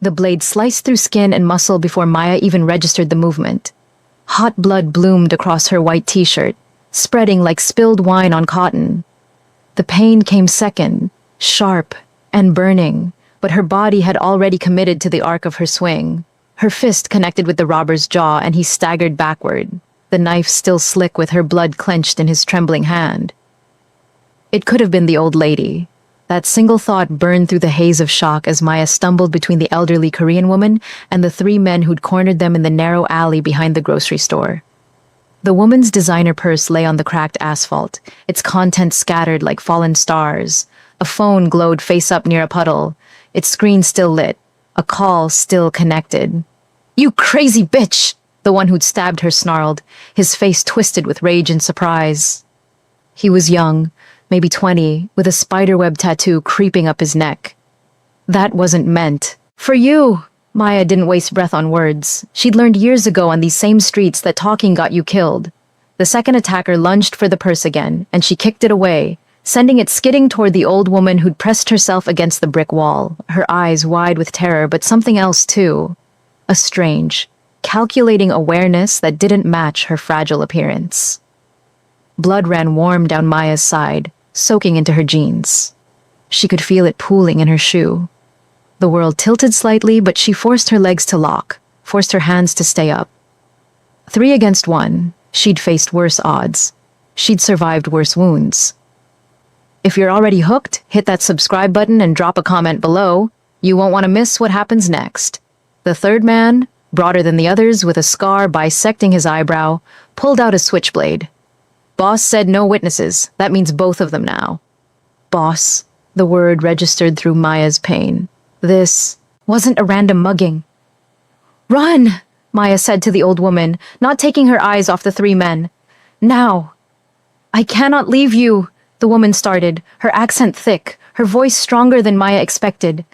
The blade sliced through skin and muscle before Maya even registered the movement. Hot blood bloomed across her white t-shirt, spreading like spilled wine on cotton. The pain came second, sharp and burning, but her body had already committed to the arc of her swing. Her fist connected with the robber's jaw and he staggered backward, the knife still slick with her blood clenched in his trembling hand. It could have been the old lady. That single thought burned through the haze of shock as Maya stumbled between the elderly Korean woman and the three men who'd cornered them in the narrow alley behind the grocery store. The woman's designer purse lay on the cracked asphalt, its contents scattered like fallen stars. A phone glowed face up near a puddle, its screen still lit, a call still connected. "You crazy bitch!" the one who'd stabbed her snarled, his face twisted with rage and surprise. He was young, maybe 20, with a spiderweb tattoo creeping up his neck. "That wasn't meant for you." Maya didn't waste breath on words. She'd learned years ago on these same streets that talking got you killed. The second attacker lunged for the purse again, and she kicked it away, sending it skidding toward the old woman who'd pressed herself against the brick wall, her eyes wide with terror, but something else too. A strange, calculating awareness that didn't match her fragile appearance. Blood ran warm down Maya's side, soaking into her jeans. She could feel it pooling in her shoe. The world tilted slightly, but she forced her legs to lock, forced her hands to stay up. 3 against 1, she'd faced worse odds. She'd survived worse wounds. If you're already hooked, hit that subscribe button and drop a comment below. You won't want to miss what happens next. The third man, broader than the others with a scar bisecting his eyebrow, pulled out a switchblade. Boss said no witnesses. That means both of them now. Boss, the word registered through Maya's pain. This wasn't a random mugging. "Run!" Maya said to the old woman, not taking her eyes off the 3 men. "Now!" "I cannot leave you," the woman started, her accent thick, her voice stronger than Maya expected.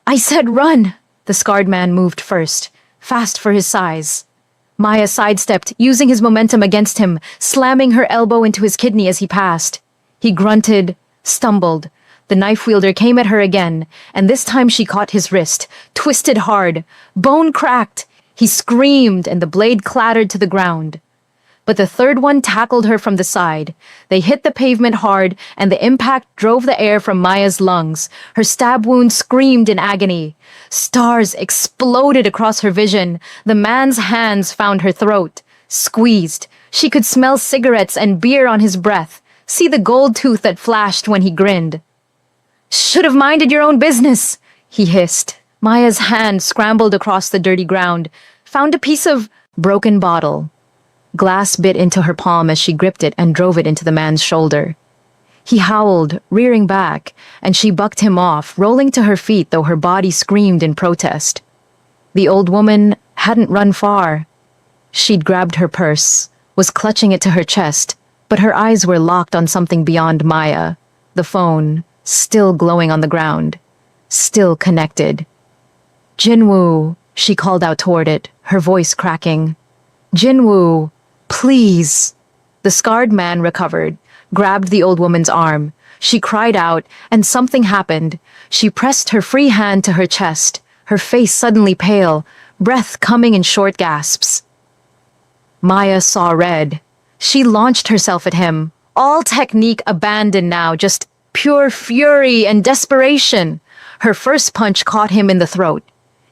"I said run!" The scarred man moved first, fast for his size. Maya sidestepped, using his momentum against him, slamming her elbow into his kidney as he passed. He grunted, stumbled. The knife wielder came at her again, and this time she caught his wrist, twisted hard, bone cracked. He screamed, and the blade clattered to the ground. But the third one tackled her from the side. They hit the pavement hard, and the impact drove the air from Maya's lungs. Her stab wound screamed in agony. Stars exploded across her vision. The man's hands found her throat, squeezed. She could smell cigarettes and beer on his breath, see the gold tooth that flashed when he grinned. "Should have minded your own business," he hissed. Maya's hand scrambled across the dirty ground, found a piece of broken bottle. Glass bit into her palm as she gripped it and drove it into the man's shoulder. He howled, rearing back, and she bucked him off, rolling to her feet though her body screamed in protest. The old woman hadn't run far. She'd grabbed her purse, was clutching it to her chest, but her eyes were locked on something beyond Maya. The phone, still glowing on the ground, still connected. "Jinwoo," she called out toward it, her voice cracking. "Jinwoo, please." The scarred man recovered, grabbed the old woman's arm. She cried out, and something happened. She pressed her free hand to her chest, her face suddenly pale, breath coming in short gasps. Maya saw red. She launched herself at him, all technique abandoned now, just pure fury and desperation. Her first punch caught him in the throat.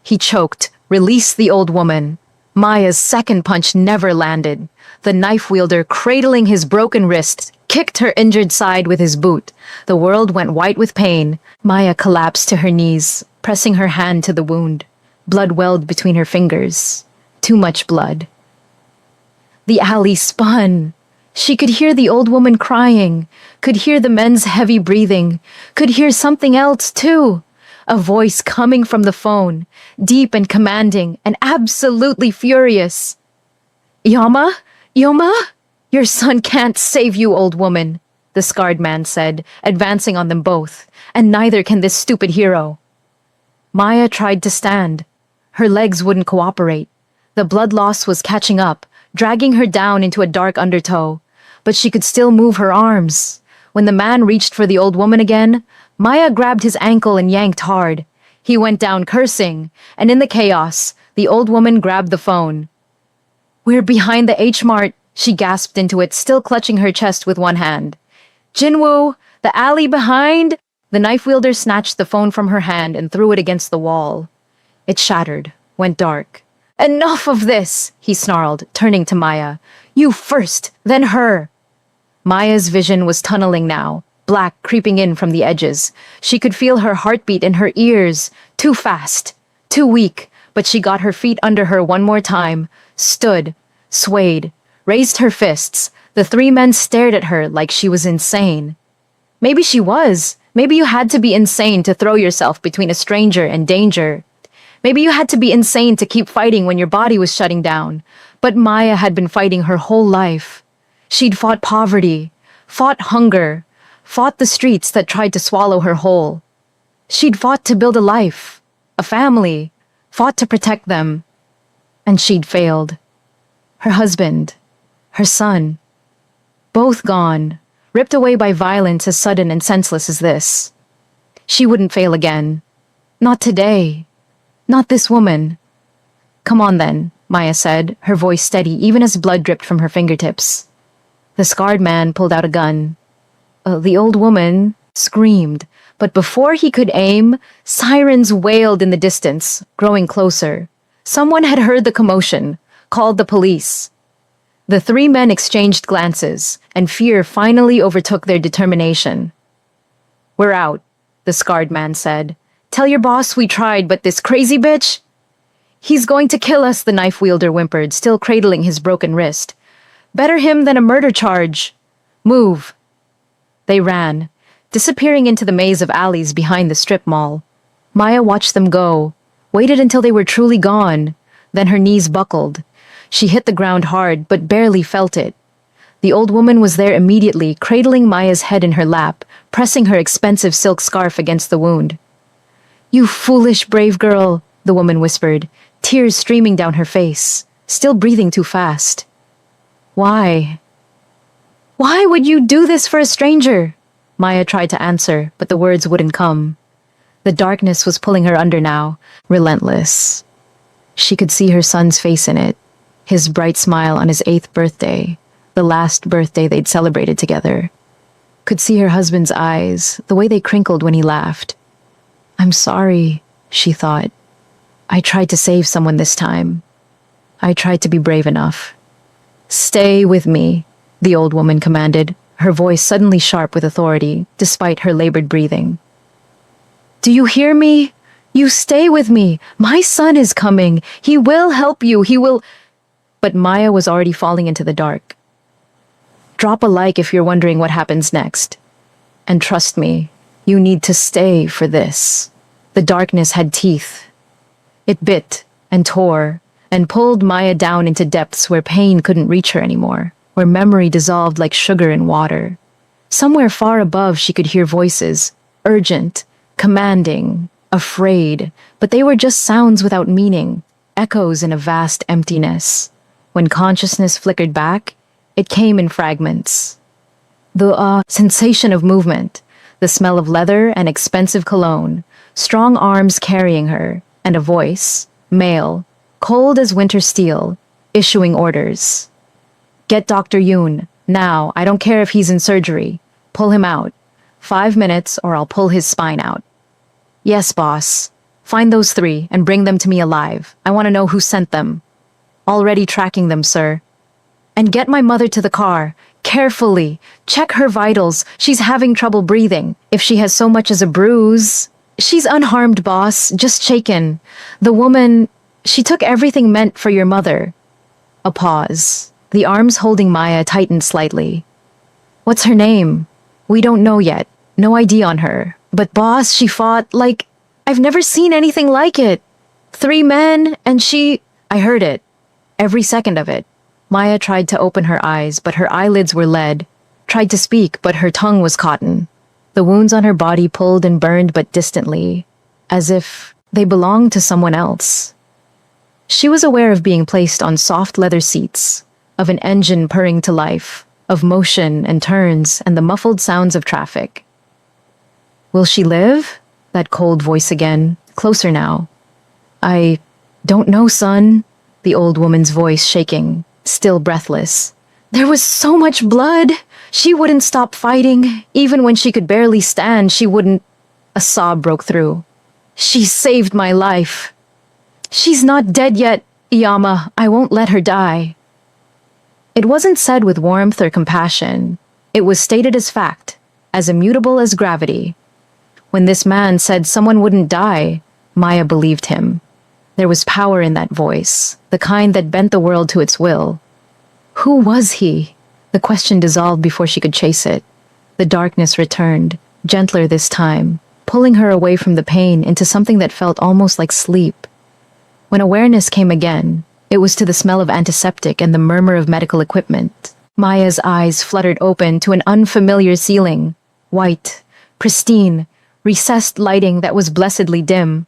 He choked, released the old woman. Maya's second punch never landed. The knife wielder, cradling his broken wrist, kicked her injured side with his boot. The world went white with pain. Maya collapsed to her knees, pressing her hand to the wound. Blood welled between her fingers. Too much blood. The alley spun. She could hear the old woman crying, could hear the men's heavy breathing, could hear something else too. A voice coming from the phone, deep and commanding, and absolutely furious. "Yama? Yoma? Your son can't save you, old woman," the scarred man said, advancing on them both, "and neither can this stupid hero." Maya tried to stand. Her legs wouldn't cooperate. The blood loss was catching up, dragging her down into a dark undertow, but she could still move her arms. When the man reached for the old woman again, Maya grabbed his ankle and yanked hard. He went down cursing, and in the chaos, the old woman grabbed the phone. "We're behind the H-Mart," she gasped into it, still clutching her chest with one hand. "Jinwoo, the alley behind!" The knife wielder snatched the phone from her hand and threw it against the wall. It shattered, went dark. "Enough of this," he snarled, turning to Maya. "You first, then her." Maya's vision was tunneling now, black creeping in from the edges. She could feel her heartbeat in her ears, too fast, too weak, but she got her feet under her one more time, stood, swayed, raised her fists. The three men stared at her like she was insane. Maybe she was. Maybe you had to be insane to throw yourself between a stranger and danger. Maybe you had to be insane to keep fighting when your body was shutting down. But Maya had been fighting her whole life. She'd fought poverty, fought hunger, fought the streets that tried to swallow her whole. She'd fought to build a life, a family, fought to protect them. And she'd failed. Her husband, her son, both gone, ripped away by violence as sudden and senseless as this. She wouldn't fail again. Not today. Not this woman. "Come on then," Maya said, her voice steady even as blood dripped from her fingertips. The scarred man pulled out a gun. The old woman screamed, but before he could aim, sirens wailed in the distance, growing closer. Someone had heard the commotion, called the police. The three men exchanged glances, and fear finally overtook their determination. "We're out," the scarred man said. "Tell your boss we tried, but this crazy bitch—" "He's going to kill us," the knife wielder whimpered, still cradling his broken wrist. "Better him than a murder charge. Move." They ran, disappearing into the maze of alleys behind the strip mall. Maya watched them go, waited until they were truly gone. Then her knees buckled. She hit the ground hard, but barely felt it. The old woman was there immediately, cradling Maya's head in her lap, pressing her expensive silk scarf against the wound. "You foolish, brave girl," the woman whispered, tears streaming down her face, still breathing too fast. "Why? Why would you do this for a stranger?" Maya tried to answer, but the words wouldn't come. The darkness was pulling her under now, relentless. She could see her son's face in it, his bright smile on his 8th birthday, the last birthday they'd celebrated together. Could see her husband's eyes, the way they crinkled when he laughed. "I'm sorry," she thought. "I tried to save someone this time. I tried to be brave enough." "Stay with me," the old woman commanded, her voice suddenly sharp with authority, despite her labored breathing. "Do you hear me? You stay with me. My son is coming. He will help you. He will—" But Maya was already falling into the dark. Drop a like if you're wondering what happens next. And trust me, you need to stay for this. The darkness had teeth. It bit and tore and pulled Maya down into depths where pain couldn't reach her anymore, where memory dissolved like sugar in water. Somewhere far above she could hear voices, urgent, commanding, afraid, but they were just sounds without meaning, echoes in a vast emptiness. When consciousness flickered back, it came in fragments. The sensation of movement, the smell of leather and expensive cologne, strong arms carrying her, and a voice, male, cold as winter steel, issuing orders. "Get Dr. Yoon, now. I don't care if he's in surgery. Pull him out. 5 minutes or I'll pull his spine out." "Yes, boss. Find those 3 and bring them to me alive. I want to know who sent them." "Already tracking them, sir." "And get my mother to the car. Carefully. Check her vitals. She's having trouble breathing. If she has so much as a bruise—" "She's unharmed, boss. Just shaken. The woman, she took everything meant for your mother." A pause. The arms holding Maya tightened slightly. "What's her name?" "We don't know yet. No ID on her. But boss, she fought like... I've never seen anything like it. 3 men, and she... I heard it. Every second of it." Maya tried to open her eyes, but her eyelids were lead. Tried to speak, but her tongue was cotton. The wounds on her body pulled and burned but distantly, as if they belonged to someone else. She was aware of being placed on soft leather seats, of an engine purring to life, of motion and turns and the muffled sounds of traffic. "Will she live?" That cold voice again, closer now. I don't know, son, the old woman's voice shaking, still breathless. There was so much blood. She wouldn't stop fighting. Even when she could barely stand, she wouldn't. A sob broke through. She saved my life. She's not dead yet, Iyama. I won't let her die. It wasn't said with warmth or compassion. It was stated as fact, as immutable as gravity. When this man said someone wouldn't die, Maya believed him. There was power in that voice, the kind that bent the world to its will. Who was he? The question dissolved before she could chase it. The darkness returned, gentler this time, pulling her away from the pain into something that felt almost like sleep. When awareness came again, it was to the smell of antiseptic and the murmur of medical equipment. Maya's eyes fluttered open to an unfamiliar ceiling. White, pristine, recessed lighting that was blessedly dim.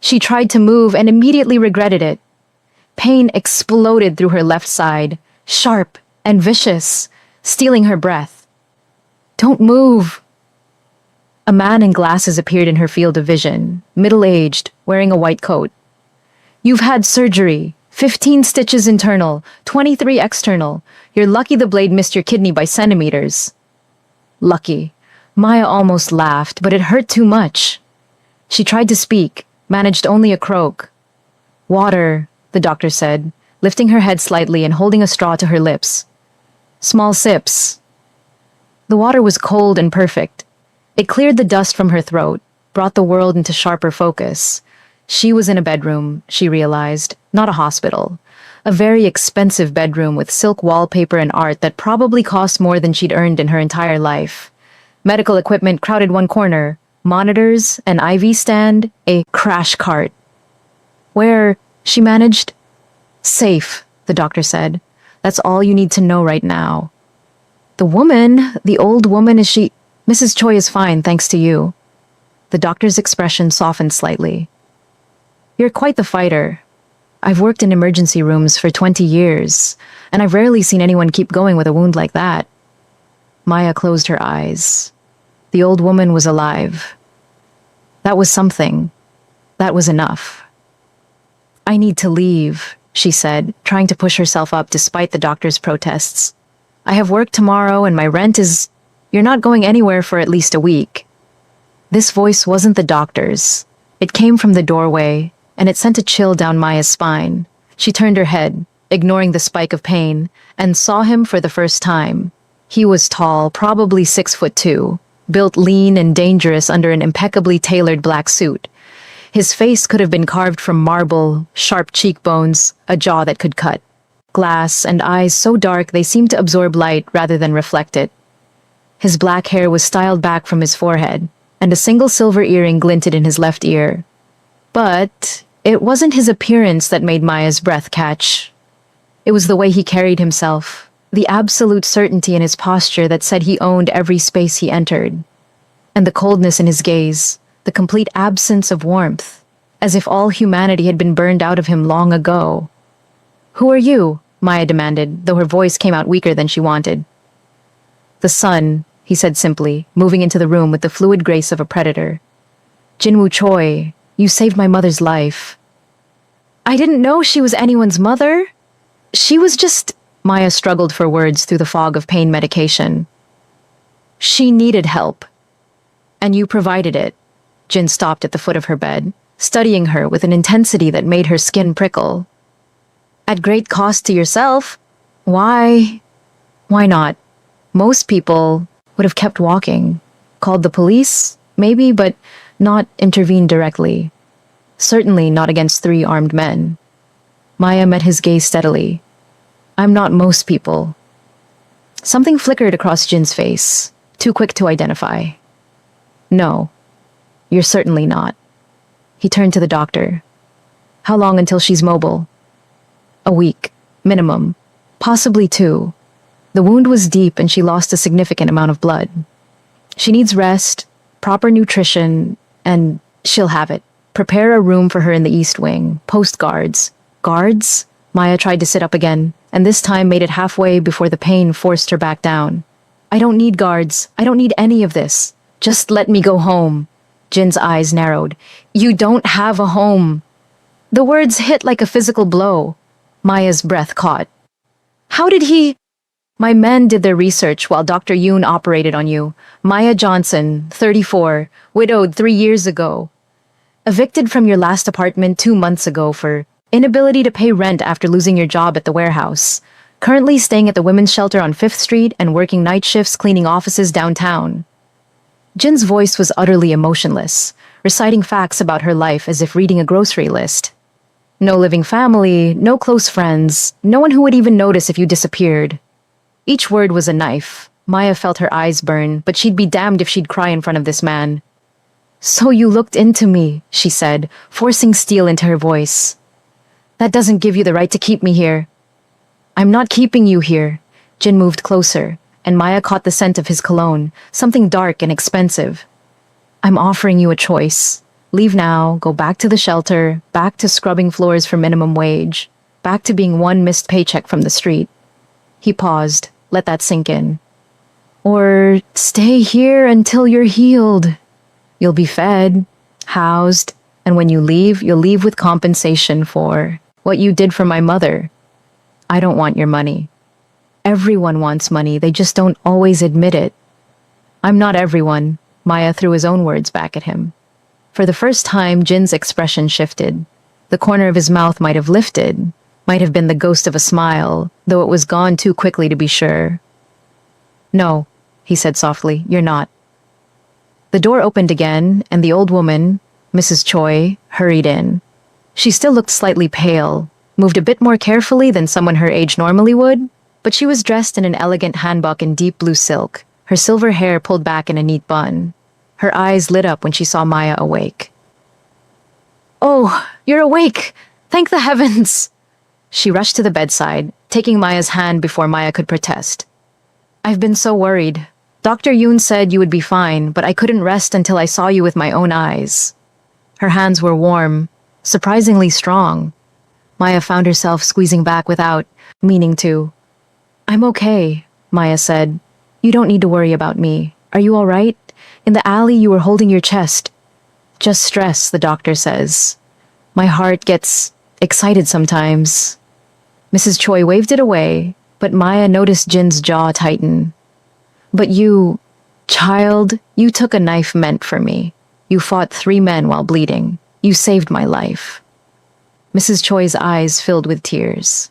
She tried to move and immediately regretted it. Pain exploded through her left side, sharp and vicious, stealing her breath. Don't move! A man in glasses appeared in her field of vision, middle-aged, wearing a white coat. You've had surgery. 15 stitches internal, 23 external. You're lucky the blade missed your kidney by centimeters. Lucky. Maya almost laughed, but it hurt too much. She tried to speak, managed only a croak. Water, the doctor said, lifting her head slightly and holding a straw to her lips. Small sips. The water was cold and perfect. It cleared the dust from her throat, brought the world into sharper focus. She was in a bedroom, she realized, not a hospital. A very expensive bedroom with silk wallpaper and art that probably cost more than she'd earned in her entire life. Medical equipment crowded one corner, monitors, an IV stand, a crash cart. Where, she managed? Safe, the doctor said. That's all you need to know right now. The old woman, is she? Mrs. Choi is fine, thanks to you. The doctor's expression softened slightly. You're quite the fighter. I've worked in emergency rooms for 20 years, and I've rarely seen anyone keep going with a wound like that. Maya closed her eyes. The old woman was alive. That was something. That was enough. I need to leave, she said, trying to push herself up despite the doctor's protests. I have work tomorrow and my rent is... You're not going anywhere for at least a week. This voice wasn't the doctor's. It came from the doorway, and it sent a chill down Maya's spine. She turned her head, ignoring the spike of pain, and saw him for the first time. He was tall, probably 6'2", built lean and dangerous under an impeccably tailored black suit. His face could have been carved from marble, sharp cheekbones, a jaw that could cut. Glass and eyes so dark they seemed to absorb light rather than reflect it. His black hair was styled back from his forehead, and a single silver earring glinted in his left ear. But it wasn't his appearance that made Maya's breath catch. It was the way he carried himself, the absolute certainty in his posture that said he owned every space he entered. And the coldness in his gaze, the complete absence of warmth, as if all humanity had been burned out of him long ago. Who are you? Maya demanded, though her voice came out weaker than she wanted. The son, he said simply, moving into the room with the fluid grace of a predator. Jinwoo Choi, you saved my mother's life. I didn't know she was anyone's mother. She was just... Maya struggled for words through the fog of pain medication. She needed help. And you provided it. Jin stopped at the foot of her bed, studying her with an intensity that made her skin prickle. At great cost to yourself. Why? Why not? Most people would have kept walking. Called the police, maybe, but not intervened directly. Certainly not against 3 armed men. Maya met his gaze steadily. I'm not most people. Something flickered across Jin's face, too quick to identify. No, you're certainly not. He turned to the doctor. How long until she's mobile? A week, minimum. Possibly 2. The wound was deep and she lost a significant amount of blood. She needs rest, proper nutrition, and she'll have it. Prepare a room for her in the East Wing. Post guards. Guards? Maya tried to sit up again, and this time made it halfway before the pain forced her back down. I don't need guards. I don't need any of this. Just let me go home. Jin's eyes narrowed. You don't have a home. The words hit like a physical blow. Maya's breath caught. How did he? My men did their research while Dr. Yoon operated on you. Maya Johnson, 34, widowed 3 years ago. Evicted from your last apartment 2 months ago for inability to pay rent after losing your job at the warehouse. Currently staying at the women's shelter on 5th Street and working night shifts cleaning offices downtown. Jin's voice was utterly emotionless, reciting facts about her life as if reading a grocery list. No living family, no close friends, no one who would even notice if you disappeared. Each word was a knife. Maya felt her eyes burn, but she'd be damned if she'd cry in front of this man. So you looked into me, she said, forcing steel into her voice. That doesn't give you the right to keep me here. I'm not keeping you here. Jin moved closer, and Maya caught the scent of his cologne, something dark and expensive. I'm offering you a choice. Leave now, go back to the shelter, back to scrubbing floors for minimum wage, back to being one missed paycheck from the street. He paused, let that sink in. Or stay here until you're healed. You'll be fed, housed, and when you leave, you'll leave with compensation for what you did for my mother. I don't want your money. Everyone wants money, they just don't always admit it. I'm not everyone, Maya threw his own words back at him. For the first time, Jin's expression shifted. The corner of his mouth might have lifted, might have been the ghost of a smile, though it was gone too quickly to be sure. No, he said softly, you're not. The door opened again, and the old woman, Mrs. Choi, hurried in. She still looked slightly pale, moved a bit more carefully than someone her age normally would, but she was dressed in an elegant hanbok in deep blue silk, her silver hair pulled back in a neat bun. Her eyes lit up when she saw Maya awake. Oh, you're awake! Thank the heavens! She rushed to the bedside, taking Maya's hand before Maya could protest. I've been so worried. Dr. Yoon said you would be fine, but I couldn't rest until I saw you with my own eyes. Her hands were warm, surprisingly strong. Maya found herself squeezing back without meaning to. I'm okay, Maya said. You don't need to worry about me. Are you all right? In the alley you were holding your chest. Just stress, the doctor says. My heart gets excited sometimes. Mrs. Choi waved it away, but Maya noticed Jin's jaw tighten. But you, child, you took a knife meant for me. You fought 3 men while bleeding. You saved my life. Mrs. Choi's eyes filled with tears.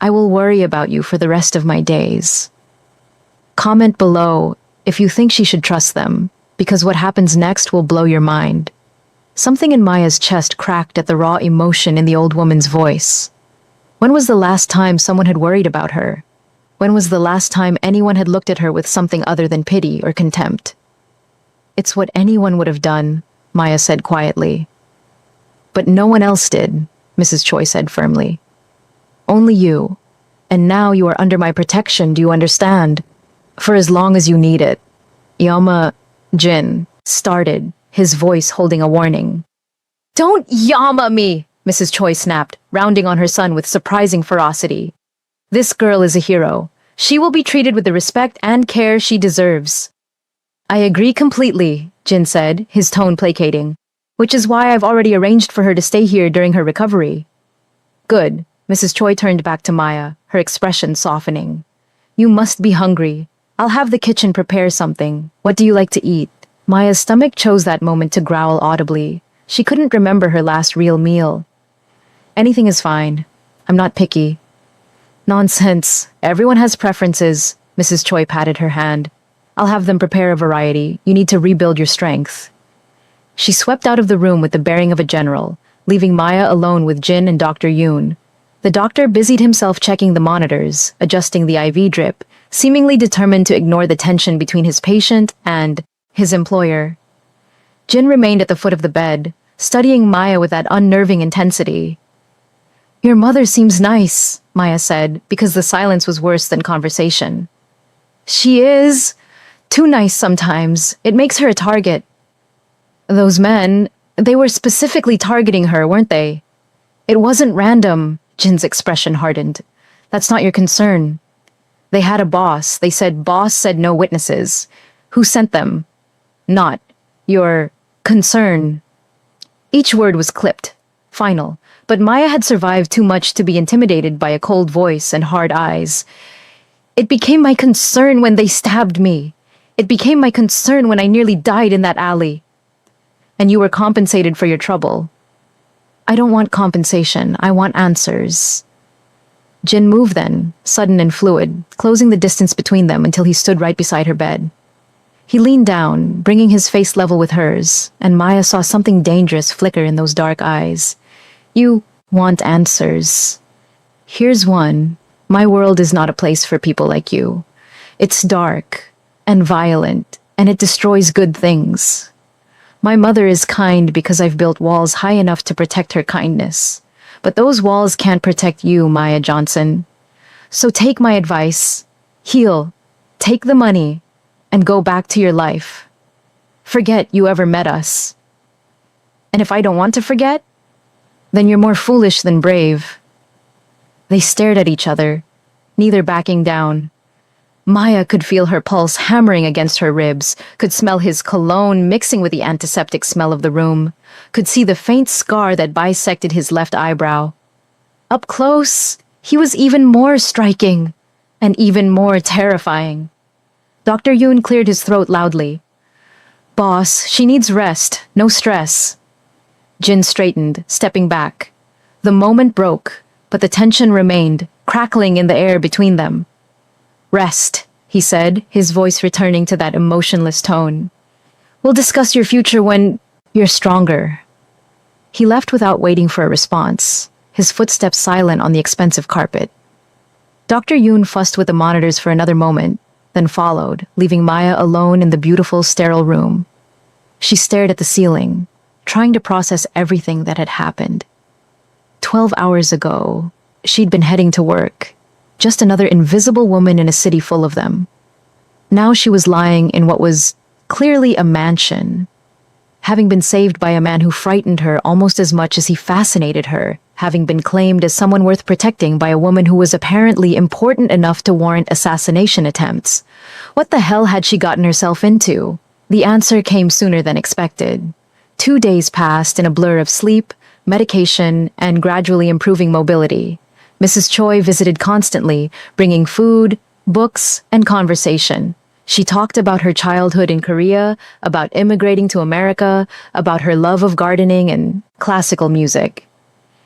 I will worry about you for the rest of my days. Comment below if you think she should trust them, because what happens next will blow your mind. Something in Maya's chest cracked at the raw emotion in the old woman's voice. When was the last time someone had worried about her? When was the last time anyone had looked at her with something other than pity or contempt? It's what anyone would have done, Maya said quietly. But no one else did, Mrs. Choi said firmly. Only you. And now you are under my protection, do you understand? For as long as you need it. Jin started, his voice holding a warning. Don't Yama me, Mrs. Choi snapped, rounding on her son with surprising ferocity. This girl is a hero. She will be treated with the respect and care she deserves. I agree completely, Jin said, his tone placating, which is why I've already arranged for her to stay here during her recovery. Good, Mrs. Choi turned back to Maya, her expression softening. You must be hungry. I'll have the kitchen prepare something. What do you like to eat? Maya's stomach chose that moment to growl audibly. She couldn't remember her last real meal. Anything is fine. I'm not picky. Nonsense. Everyone has preferences. Mrs. Choi patted her hand. I'll have them prepare a variety. You need to rebuild your strength. She swept out of the room with the bearing of a general, leaving Maya alone with Jin and Dr. Yoon. The doctor busied himself checking the monitors, adjusting the IV drip, seemingly determined to ignore the tension between his patient and his employer. Jin remained at the foot of the bed, studying Maya with that unnerving intensity. Your mother seems nice, Maya said, because the silence was worse than conversation. She is. Too nice sometimes. It makes her a target. Those men, they were specifically targeting her, weren't they? It wasn't random, Jin's expression hardened. That's not your concern. They had a boss. They said boss said no witnesses. Who sent them? Not your Concern. Each word was clipped, final, but Maya had survived too much to be intimidated by a cold voice and hard eyes. It became my concern when they stabbed me. It became my concern when I nearly died in that alley. And you were compensated for your trouble. I don't want compensation. I want answers. Jin moved then, sudden and fluid, closing the distance between them until he stood right beside her bed. He leaned down, bringing his face level with hers, and Maya saw something dangerous flicker in those dark eyes. You want answers. Here's one. My world is not a place for people like you. It's dark and violent, and it destroys good things. My mother is kind because I've built walls high enough to protect her kindness. But those walls can't protect you, Maya Johnson. So take my advice, heal, take the money, and go back to your life. Forget you ever met us. And if I don't want to forget, then you're more foolish than brave. They stared at each other, neither backing down. Maya could feel her pulse hammering against her ribs, could smell his cologne mixing with the antiseptic smell of the room, could see the faint scar that bisected his left eyebrow. Up close, he was even more striking, and even more terrifying. Dr. Yoon cleared his throat loudly. Boss, she needs rest, no stress. Jin straightened, stepping back. The moment broke, but the tension remained, crackling in the air between them. Rest, he said, his voice returning to that emotionless tone. We'll discuss your future when you're stronger. He left without waiting for a response, his footsteps silent on the expensive carpet. Dr. Yoon fussed with the monitors for another moment, then followed, leaving Maya alone in the beautiful, sterile room. She stared at the ceiling, trying to process everything that had happened. 12 hours ago, she'd been heading to work, just another invisible woman in a city full of them. Now she was lying in what was clearly a mansion, having been saved by a man who frightened her almost as much as he fascinated her, having been claimed as someone worth protecting by a woman who was apparently important enough to warrant assassination attempts. What the hell had she gotten herself into? The answer came sooner than expected. 2 days passed in a blur of sleep, medication, and gradually improving mobility. Mrs. Choi visited constantly, bringing food, books, and conversation. She talked about her childhood in Korea, about immigrating to America, about her love of gardening and classical music.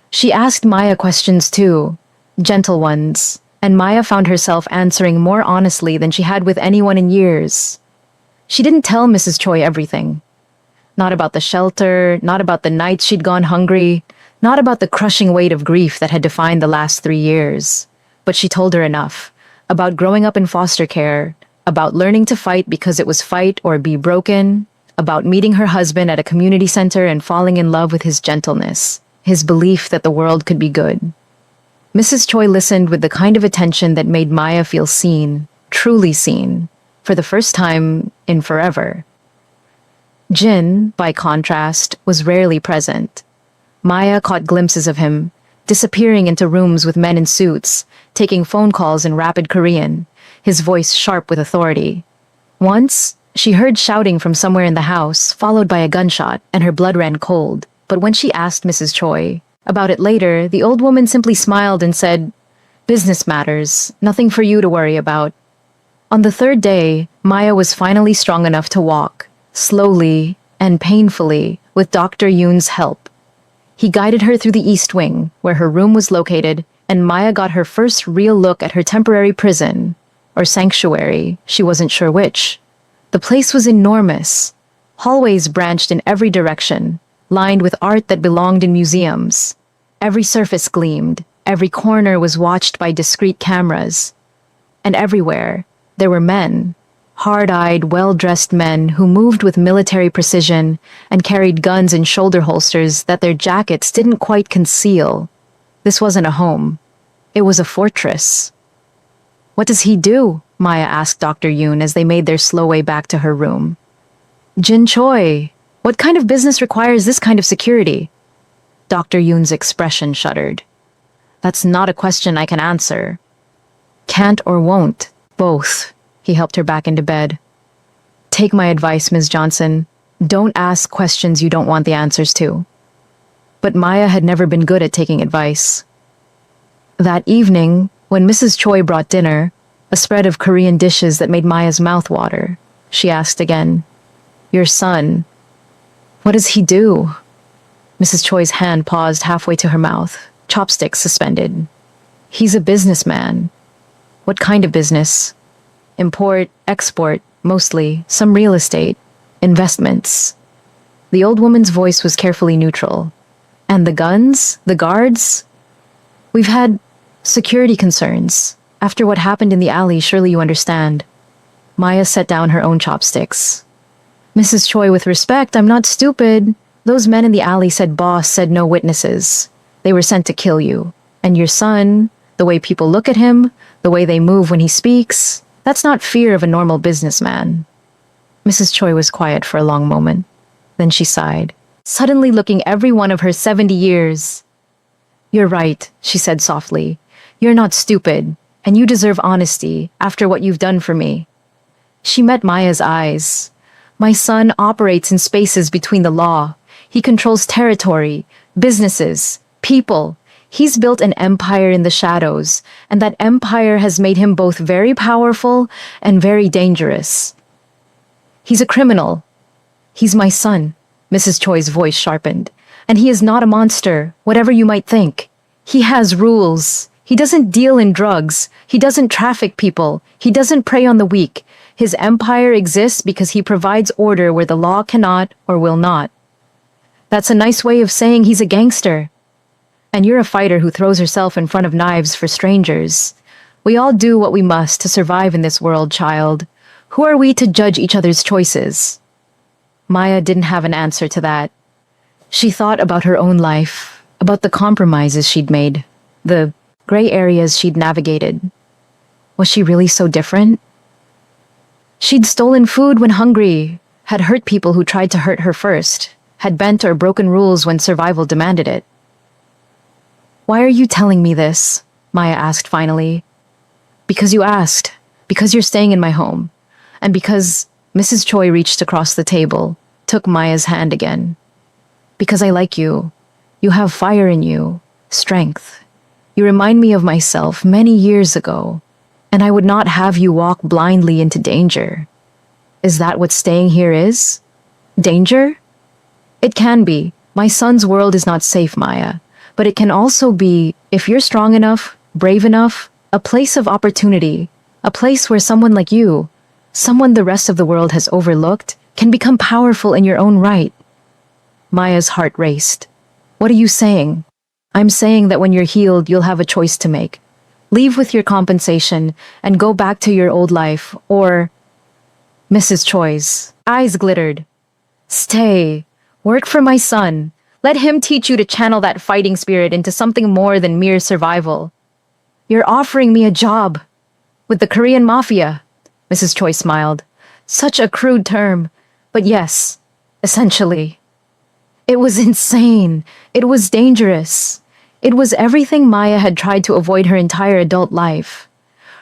She asked Maya questions too, gentle ones, and Maya found herself answering more honestly than she had with anyone in years. She didn't tell Mrs. Choi everything. Not about the shelter, not about the nights she'd gone hungry, not about the crushing weight of grief that had defined the last 3 years. But she told her enough. About growing up in foster care, about learning to fight because it was fight or be broken, about meeting her husband at a community center and falling in love with his gentleness, his belief that the world could be good. Mrs. Choi listened with the kind of attention that made Maya feel seen, truly seen, for the first time in forever. Jin, by contrast, was rarely present. Maya caught glimpses of him, disappearing into rooms with men in suits, taking phone calls in rapid Korean, his voice sharp with authority. Once, she heard shouting from somewhere in the house, followed by a gunshot, and her blood ran cold. But when she asked Mrs. Choi about it later, the old woman simply smiled and said, "Business matters, nothing for you to worry about." On the 3rd day, Maya was finally strong enough to walk, slowly and painfully, with Dr. Yoon's help. He guided her through the East Wing, where her room was located, and Maya got her first real look at her temporary prison, or sanctuary, she wasn't sure which. The place was enormous. Hallways branched in every direction, lined with art that belonged in museums. Every surface gleamed, every corner was watched by discreet cameras. And everywhere, there were men, hard-eyed, well-dressed men who moved with military precision and carried guns in shoulder holsters that their jackets didn't quite conceal. This wasn't a home. It was a fortress. "What does he do?" Maya asked Dr. Yoon as they made their slow way back to her room. "Jin Choi, what kind of business requires this kind of security?" Dr. Yoon's expression shuddered. "That's not a question I can answer." "Can't or won't, both." He helped her back into bed. "Take my advice, Ms. Johnson. Don't ask questions you don't want the answers to. But Maya had never been good at taking advice. That evening, when Mrs. Choi brought dinner, a spread of Korean dishes that made Maya's mouth water, she asked again, "Your son, what does he do?" Mrs. Choi's hand paused halfway to her mouth, chopsticks suspended. "He's a businessman." "What kind of business?" "Import, export, mostly, some real estate, investments." The old woman's voice was carefully neutral. "And the guns? The guards?" "We've had security concerns. After what happened in the alley, surely you understand." Maya set down her own chopsticks. "Mrs. Choi, with respect, I'm not stupid. Those men in the alley said boss said no witnesses. They were sent to kill you. And your son, the way people look at him, the way they move when he speaks, that's not fear of a normal businessman." Mrs. Choi was quiet for a long moment. Then she sighed, suddenly looking every one of her 70 years. "You're right," she said softly. "You're not stupid, and you deserve honesty after what you've done for me." She met Maya's eyes. "My son operates in spaces between the law. He controls territory, businesses, people. He's built an empire in the shadows, and that empire has made him both very powerful and very dangerous. He's a criminal. He's my son." Mrs. Choi's voice sharpened. "And he is not a monster, whatever you might think. He has rules. He doesn't deal in drugs. He doesn't traffic people. He doesn't prey on the weak. His empire exists because he provides order where the law cannot or will not." "That's a nice way of saying he's a gangster." "And you're a fighter who throws herself in front of knives for strangers. We all do what we must to survive in this world, child. Who are we to judge each other's choices?" Maya didn't have an answer to that. She thought about her own life, about the compromises she'd made, the gray areas she'd navigated. Was she really so different? She'd stolen food when hungry, had hurt people who tried to hurt her first, had bent or broken rules when survival demanded it. "Why are you telling me this?" Maya asked finally. "Because you asked, because you're staying in my home, and because..." Mrs. Choi reached across the table, took Maya's hand again. "Because I like you. You have fire in you, strength. You remind me of myself many years ago, and I would not have you walk blindly into danger." "Is that what staying here is? Danger?" "It can be. My son's world is not safe, Maya. But it can also be, if you're strong enough, brave enough, a place of opportunity, a place where someone like you, someone the rest of the world has overlooked, can become powerful in your own right." Maya's heart raced. "What are you saying?" "I'm saying that when you're healed, you'll have a choice to make. Leave with your compensation and go back to your old life, or..." Mrs. Choi's eyes glittered. "Stay. Work for my son. Let him teach you to channel that fighting spirit into something more than mere survival." "You're offering me a job with the Korean Mafia." Mrs. Choi smiled. "Such a crude term, but yes, essentially." It was insane. It was dangerous. It was everything Maya had tried to avoid her entire adult life.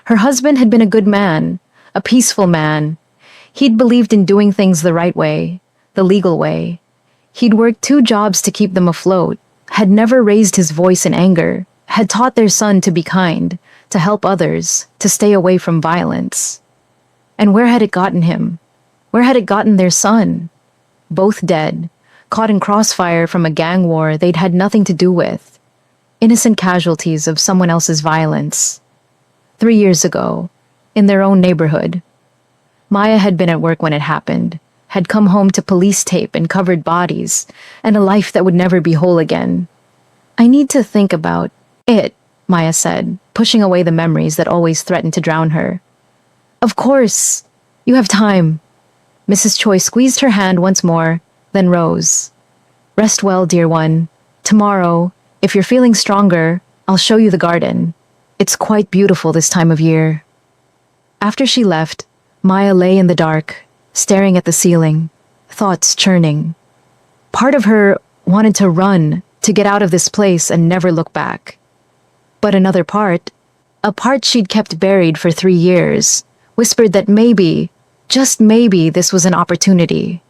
Her husband had been a good man, a peaceful man. He'd believed in doing things the right way, the legal way. He'd worked 2 jobs to keep them afloat, had never raised his voice in anger, had taught their son to be kind, to help others, to stay away from violence. And where had it gotten him? Where had it gotten their son? Both dead, caught in crossfire from a gang war they'd had nothing to do with. Innocent casualties of someone else's violence. 3 years ago, in their own neighborhood. Maya had been at work when it happened, had come home to police tape and covered bodies, and a life that would never be whole again. "I need to think about it," Maya said, pushing away the memories that always threatened to drown her. "Of course. You have time." Mrs. Choi squeezed her hand once more, then rose. "Rest well, dear one. Tomorrow, if you're feeling stronger, I'll show you the garden. It's quite beautiful this time of year." After she left, Maya lay in the dark, staring at the ceiling, thoughts churning. Part of her wanted to run, to get out of this place and never look back. But another part, a part she'd kept buried for 3 years, whispered that maybe, just maybe, this was an opportunity.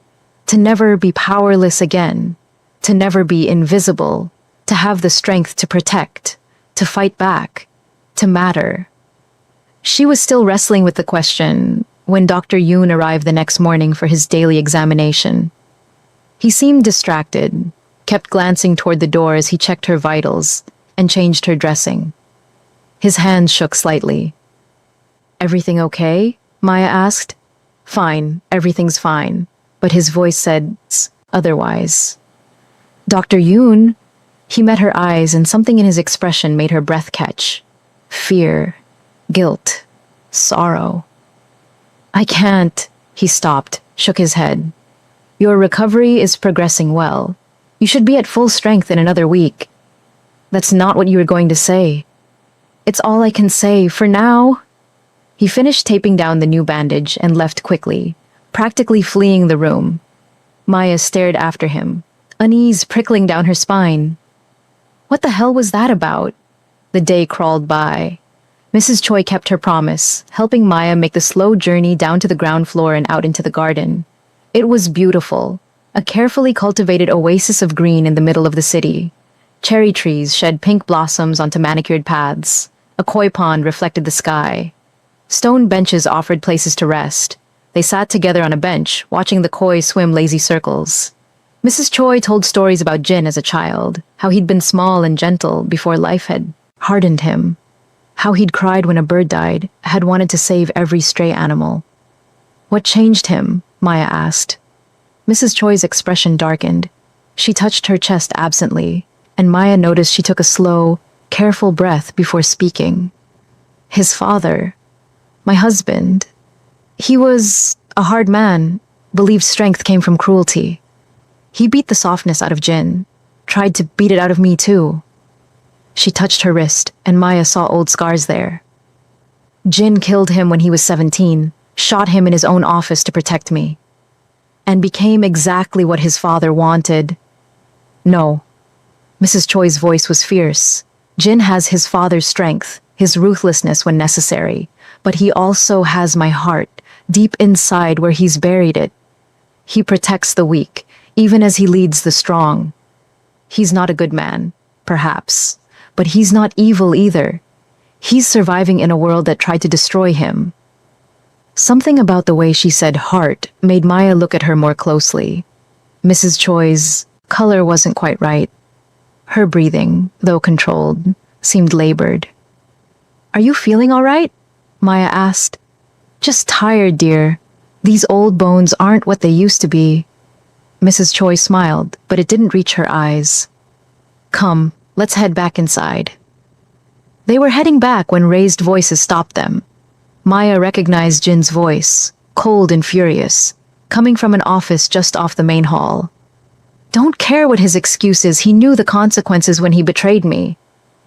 To never be powerless again. To never be invisible. To have the strength to protect. To fight back. To matter. She was still wrestling with the question when Dr. Yoon arrived the next morning for his daily examination. He seemed distracted, kept glancing toward the door as he checked her vitals and changed her dressing. His hands shook slightly. "Everything okay?" Maya asked. "Fine, everything's fine," but his voice said otherwise. "Dr. Yoon?" He met her eyes and something in his expression made her breath catch. Fear, guilt, sorrow. "I can't." He stopped, shook his head. "Your recovery is progressing well. You should be at full strength in another week." "That's not what you were going to say." "It's all I can say for now." He finished taping down the new bandage and left quickly, practically fleeing the room. Maya stared after him, unease prickling down her spine. What the hell was that about? The day crawled by. Mrs. Choi kept her promise, helping Maya make the slow journey down to the ground floor and out into the garden. It was beautiful, a carefully cultivated oasis of green in the middle of the city. Cherry trees shed pink blossoms onto manicured paths. A koi pond reflected the sky. Stone benches offered places to rest. They sat together on a bench, watching the koi swim lazy circles. Mrs. Choi told stories about Jin as a child, how he'd been small and gentle before life had hardened him, how he'd cried when a bird died, had wanted to save every stray animal. What changed him? Maya asked. Mrs. Choi's expression darkened. She touched her chest absently, and Maya noticed she took a slow, careful breath before speaking. His father, my husband, he was a hard man, believed strength came from cruelty. He beat the softness out of Jin, tried to beat it out of me too. She touched her wrist, and Maya saw old scars there. Jin killed him when he was 17, shot him in his own office to protect me, and became exactly what his father wanted. No. Mrs. Choi's voice was fierce. Jin has his father's strength, his ruthlessness when necessary, but he also has my heart, deep inside where he's buried it. He protects the weak, even as he leads the strong. He's not a good man, perhaps, but he's not evil either. He's surviving in a world that tried to destroy him. Something about the way she said heart made Maya look at her more closely. Mrs. Choi's color wasn't quite right. Her breathing, though controlled, seemed labored. "Are you feeling all right?" Maya asked. "Just tired, dear. These old bones aren't what they used to be." Mrs. Choi smiled, but it didn't reach her eyes. "Come, let's head back inside." They were heading back when raised voices stopped them. Maya recognized Jin's voice, cold and furious, coming from an office just off the main hall. Don't care what his excuse is, he knew the consequences when he betrayed me.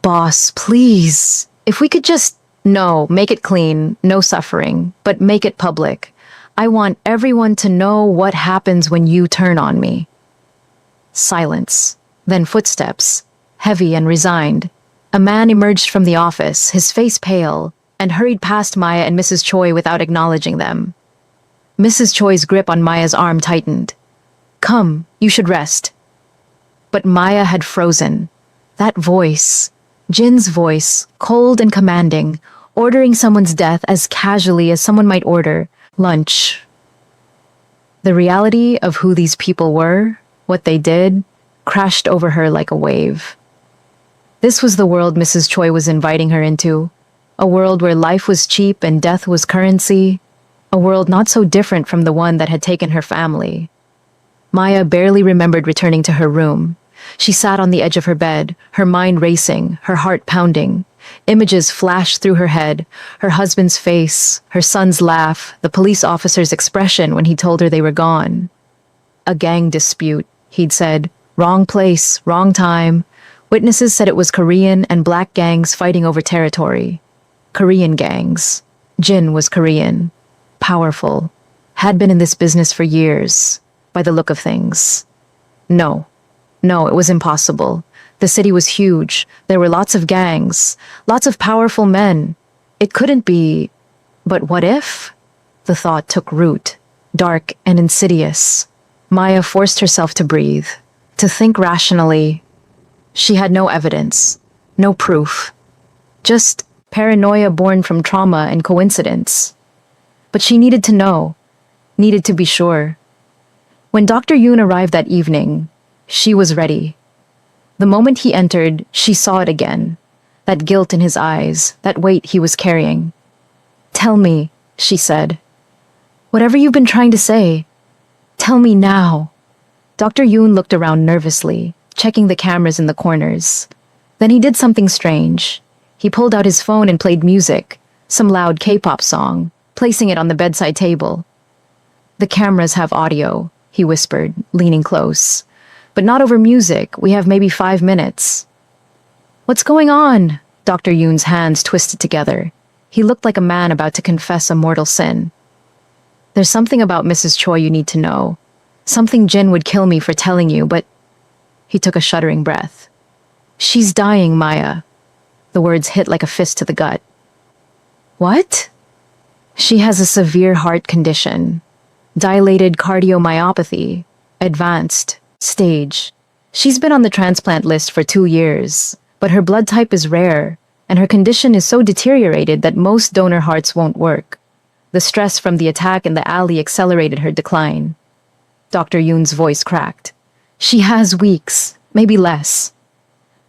"Boss, please, if we could just, no, make it clean, no suffering, but make it public. I want everyone to know what happens when you turn on me." Silence, then footsteps, heavy and resigned. A man emerged from the office, his face pale, and hurried past Maya and Mrs. Choi without acknowledging them. Mrs. Choi's grip on Maya's arm tightened. "Come, you should rest." But Maya had frozen. That voice, Jin's voice, cold and commanding, ordering someone's death as casually as someone might order lunch. The reality of who these people were, what they did, crashed over her like a wave. This was the world Mrs. Choi was inviting her into, a world where life was cheap and death was currency, a world not so different from the one that had taken her family. Maya barely remembered returning to her room. She sat on the edge of her bed, her mind racing, her heart pounding. Images flashed through her head, her husband's face, her son's laugh, the police officer's expression when he told her they were gone. A gang dispute, he'd said. Wrong place, wrong time. Witnesses said it was Korean and black gangs fighting over territory. Korean gangs. Jin was Korean. Powerful. Had been in this business for years, by the look of things. No, it was impossible. The city was huge. There were lots of gangs, lots of powerful men. It couldn't be. But what if? The thought took root, dark and insidious. Maya forced herself to breathe, to think rationally. She had no evidence, no proof, just paranoia born from trauma and coincidence. But she needed to know, needed to be sure. When Dr. Yoon arrived that evening, she was ready. The moment he entered, she saw it again. That guilt in his eyes, that weight he was carrying. "Tell me," she said. "Whatever you've been trying to say, tell me now." Dr. Yoon looked around nervously, checking the cameras in the corners. Then he did something strange. He pulled out his phone and played music, some loud K-pop song, placing it on the bedside table. "The cameras have audio," he whispered, leaning close. "But not over music. We have maybe 5 minutes." "What's going on?" Dr. Yoon's hands twisted together. He looked like a man about to confess a mortal sin. "There's something about Mrs. Choi you need to know. Something Jin would kill me for telling you, but..." He took a shuddering breath. "She's dying, Maya." The words hit like a fist to the gut. "What?" "She has a severe heart condition. Dilated cardiomyopathy. Advanced stage. She's been on the transplant list for 2 years, but her blood type is rare, and her condition is so deteriorated that most donor hearts won't work. The stress from the attack in the alley accelerated her decline." Dr. Yoon's voice cracked. "She has weeks, maybe less."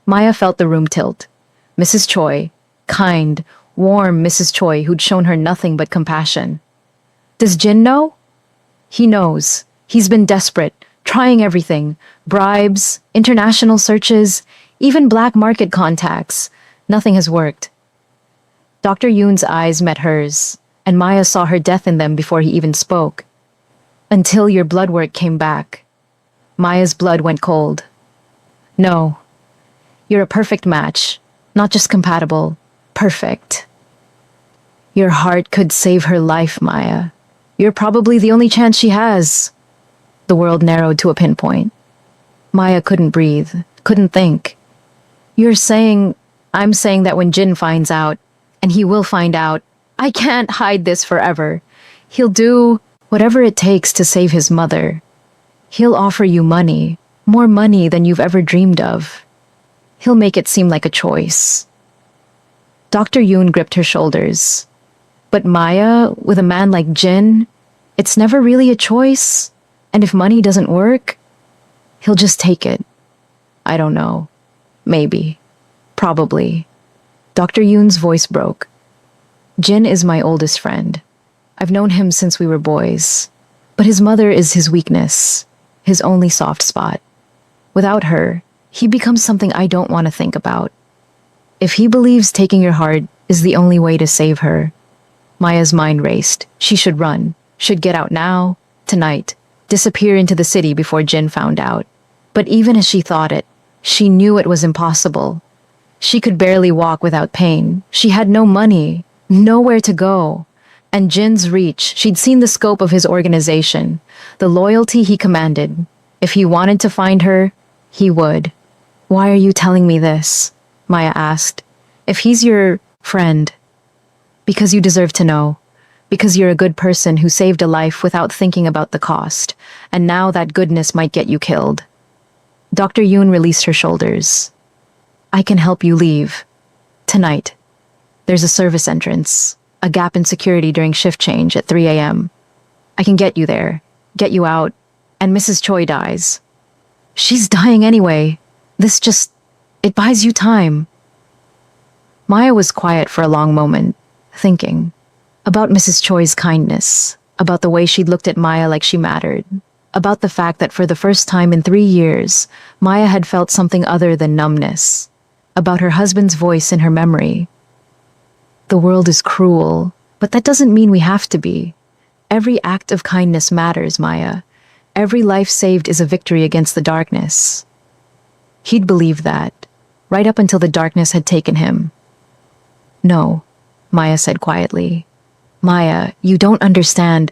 Maya felt the room tilt. Mrs. Choi, kind, warm Mrs. Choi who'd shown her nothing but compassion. "Does Jin know?" "He knows. He's been desperate, trying everything. Bribes, international searches, even black market contacts. Nothing has worked." Dr. Yoon's eyes met hers, and Maya saw her death in them before he even spoke. "Until your blood work came back." Maya's blood went cold. "No. You're a perfect match. Not just compatible. Perfect. Your heart could save her life, Maya. You're probably the only chance she has." The world narrowed to a pinpoint. Maya couldn't breathe, couldn't think. I'm saying that when Jin finds out, and he will find out, I can't hide this forever. He'll do whatever it takes to save his mother. He'll offer you money, more money than you've ever dreamed of. He'll make it seem like a choice." Dr. Yoon gripped her shoulders. "But Maya, with a man like Jin, it's never really a choice. And if money doesn't work, he'll just take it. I don't know. Maybe. Probably." Dr. Yoon's voice broke. "Jin is my oldest friend. I've known him since we were boys. But his mother is his weakness, his only soft spot. Without her, he becomes something I don't want to think about. If he believes taking your heart is the only way to save her..." Maya's mind raced. She should run, should get out now, tonight, disappear into the city before Jin found out. But even as she thought it, she knew it was impossible. She could barely walk without pain. She had no money, nowhere to go. And Jin's reach, she'd seen the scope of his organization, the loyalty he commanded. If he wanted to find her, he would. "Why are you telling me this?" Maya asked. "If he's your friend..." "Because you deserve to know. Because you're a good person who saved a life without thinking about the cost, and now that goodness might get you killed." Dr. Yoon released her shoulders. "I can help you leave. Tonight. There's a service entrance, a gap in security during shift change at 3 a.m. I can get you there, get you out, and Mrs. Choi dies. She's dying anyway. It buys you time." Maya was quiet for a long moment, thinking. About Mrs. Choi's kindness, about the way she'd looked at Maya like she mattered, about the fact that for the first time in 3 years, Maya had felt something other than numbness, about her husband's voice in her memory. The world is cruel, but that doesn't mean we have to be. Every act of kindness matters, Maya. Every life saved is a victory against the darkness. He'd believed that, right up until the darkness had taken him. "No," Maya said quietly. "Maya, you don't understand."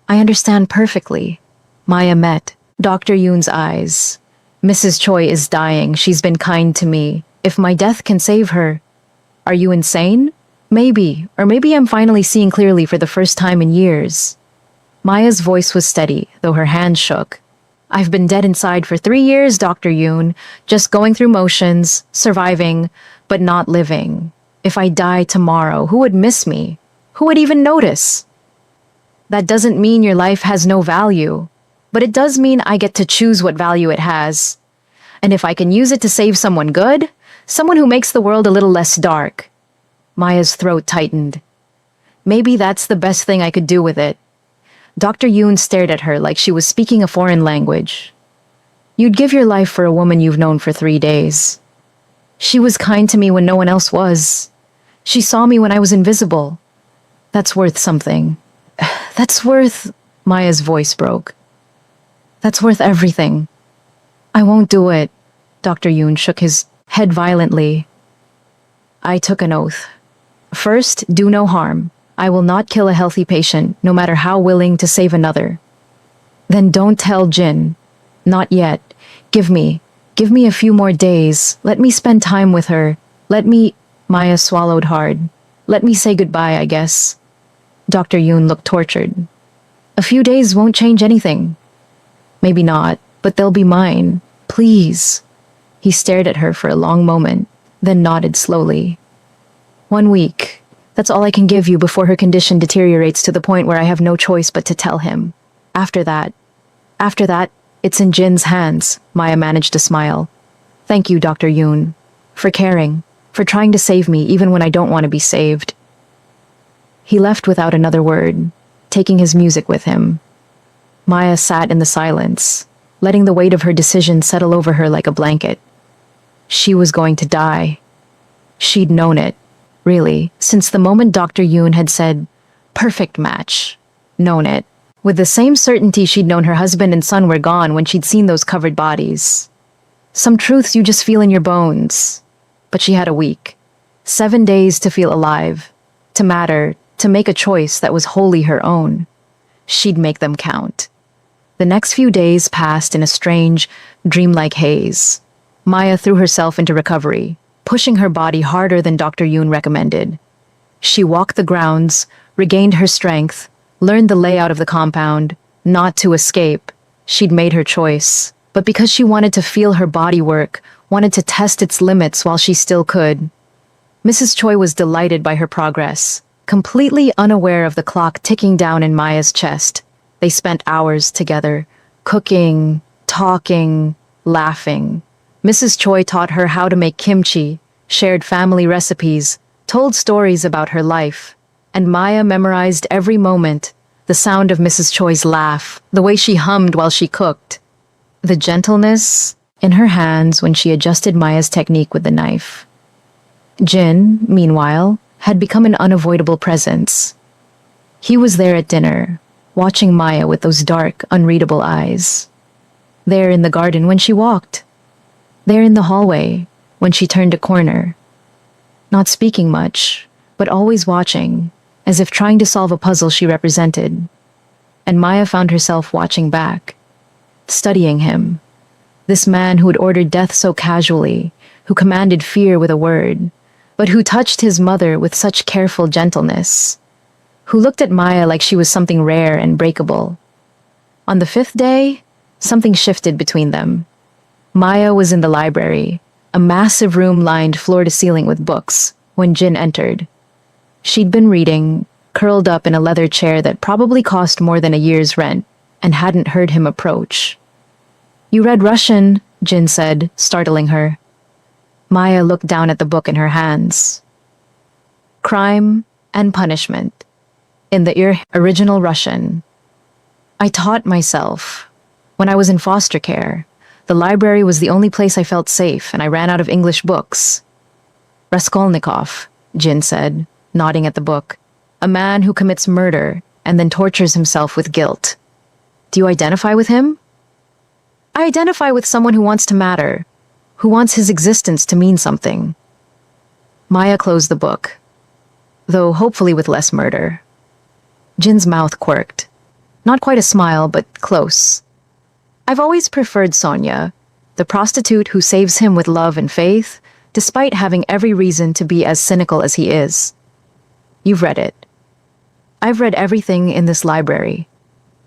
"I understand perfectly." Maya met Dr. Yoon's eyes. "Mrs. Choi is dying. She's been kind to me. If my death can save her..." "Are you insane?" "Maybe. Or maybe I'm finally seeing clearly for the first time in years." Maya's voice was steady, though her hands shook. I've been dead inside for 3 years, Dr. Yoon, just going through motions, surviving, but not living. If I die tomorrow, who would miss me? Who would even notice? That doesn't mean your life has no value, but it does mean I get to choose what value it has. And if I can use it to save someone good, someone who makes the world a little less dark. Maya's throat tightened. Maybe that's the best thing I could do with it. Dr. Yoon stared at her like she was speaking a foreign language. You'd give your life for a woman you've known for 3 days. She was kind to me when no one else was. She saw me when I was invisible. That's worth something. That's worth... Maya's voice broke. That's worth everything. I won't do it. Dr. Yoon shook his head violently. I took an oath. First, do no harm. I will not kill a healthy patient, no matter how willing to save another. Then don't tell Jin. Not yet. Give me a few more days. Let me spend time with her. Maya swallowed hard. Let me say goodbye, I guess. Dr. Yoon looked tortured. A few days won't change anything. Maybe not, but they'll be mine. Please. He stared at her for a long moment, then nodded slowly. 1 week. That's all I can give you before her condition deteriorates to the point where I have no choice but to tell him. After that, it's in Jin's hands, Maya managed to smile. Thank you, Dr. Yoon, for caring, for trying to save me even when I don't want to be saved. He left without another word, taking his music with him. Maya sat in the silence, letting the weight of her decision settle over her like a blanket. She was going to die. She'd known it. Really, since the moment Dr. Yoon had said, perfect match. Known it. With the same certainty she'd known her husband and son were gone when she'd seen those covered bodies. Some truths you just feel in your bones. But she had a week. 7 days to feel alive. To matter, to make a choice that was wholly her own. She'd make them count. The next few days passed in a strange, dreamlike haze. Maya threw herself into recovery, pushing her body harder than Dr. Yoon recommended. She walked the grounds, regained her strength, learned the layout of the compound, not to escape. She'd made her choice, but because she wanted to feel her body work, wanted to test its limits while she still could. Mrs. Choi was delighted by her progress, completely unaware of the clock ticking down in Maya's chest. They spent hours together, cooking, talking, laughing. Mrs. Choi taught her how to make kimchi, shared family recipes, told stories about her life, and Maya memorized every moment, the sound of Mrs. Choi's laugh, the way she hummed while she cooked, the gentleness in her hands when she adjusted Maya's technique with the knife. Jin, meanwhile, had become an unavoidable presence. He was there at dinner, watching Maya with those dark, unreadable eyes. There in the garden when she walked. There in the hallway, when she turned a corner. Not speaking much, but always watching, as if trying to solve a puzzle she represented. And Maya found herself watching back, studying him. This man who had ordered death so casually, who commanded fear with a word, but who touched his mother with such careful gentleness, who looked at Maya like she was something rare and breakable. On the 5th day, something shifted between them. Maya was in the library, a massive room lined floor to ceiling with books, when Jin entered. She'd been reading, curled up in a leather chair that probably cost more than a year's rent, and hadn't heard him approach. You read Russian, Jin said, startling her. Maya looked down at the book in her hands. Crime and Punishment, in the original Russian. I taught myself. When I was in foster care, the library was the only place I felt safe, and I ran out of English books. Raskolnikov, Jin said, nodding at the book. A man who commits murder and then tortures himself with guilt. Do you identify with him? I identify with someone who wants to matter, who wants his existence to mean something. Maya closed the book, though hopefully with less murder. Jin's mouth quirked. Not quite a smile, but close. I've always preferred Sonia, the prostitute who saves him with love and faith, despite having every reason to be as cynical as he is. You've read it. I've read everything in this library.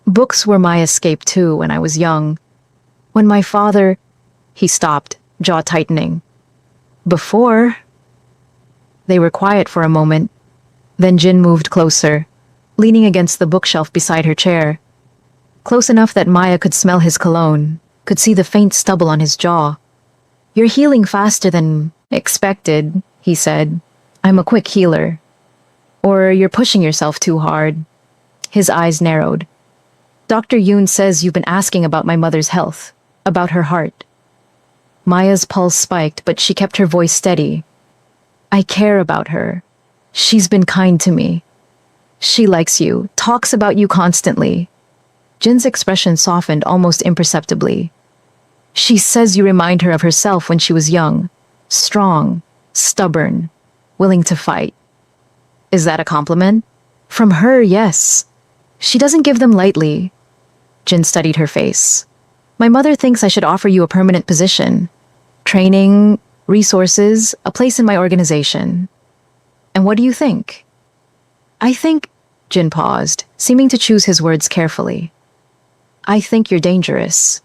Books were my escape too when I was young. When my father... He stopped, jaw tightening. Before... They were quiet for a moment. Then Jin moved closer, leaning against the bookshelf beside her chair. Close enough that Maya could smell his cologne, could see the faint stubble on his jaw. "You're healing faster than expected," he said. "I'm a quick healer. Or you're pushing yourself too hard." His eyes narrowed. "Dr. Yoon says you've been asking about my mother's health, about her heart." Maya's pulse spiked, but she kept her voice steady. "I care about her. She's been kind to me. She likes you, talks about you constantly." Jin's expression softened almost imperceptibly. "She says you remind her of herself when she was young. Strong, stubborn, willing to fight." "Is that a compliment?" "From her, yes. She doesn't give them lightly." Jin studied her face. "My mother thinks I should offer you a permanent position. Training, resources, a place in my organization. And what do you think?" "I think..." Jin paused, seeming to choose his words carefully. "I think you're dangerous."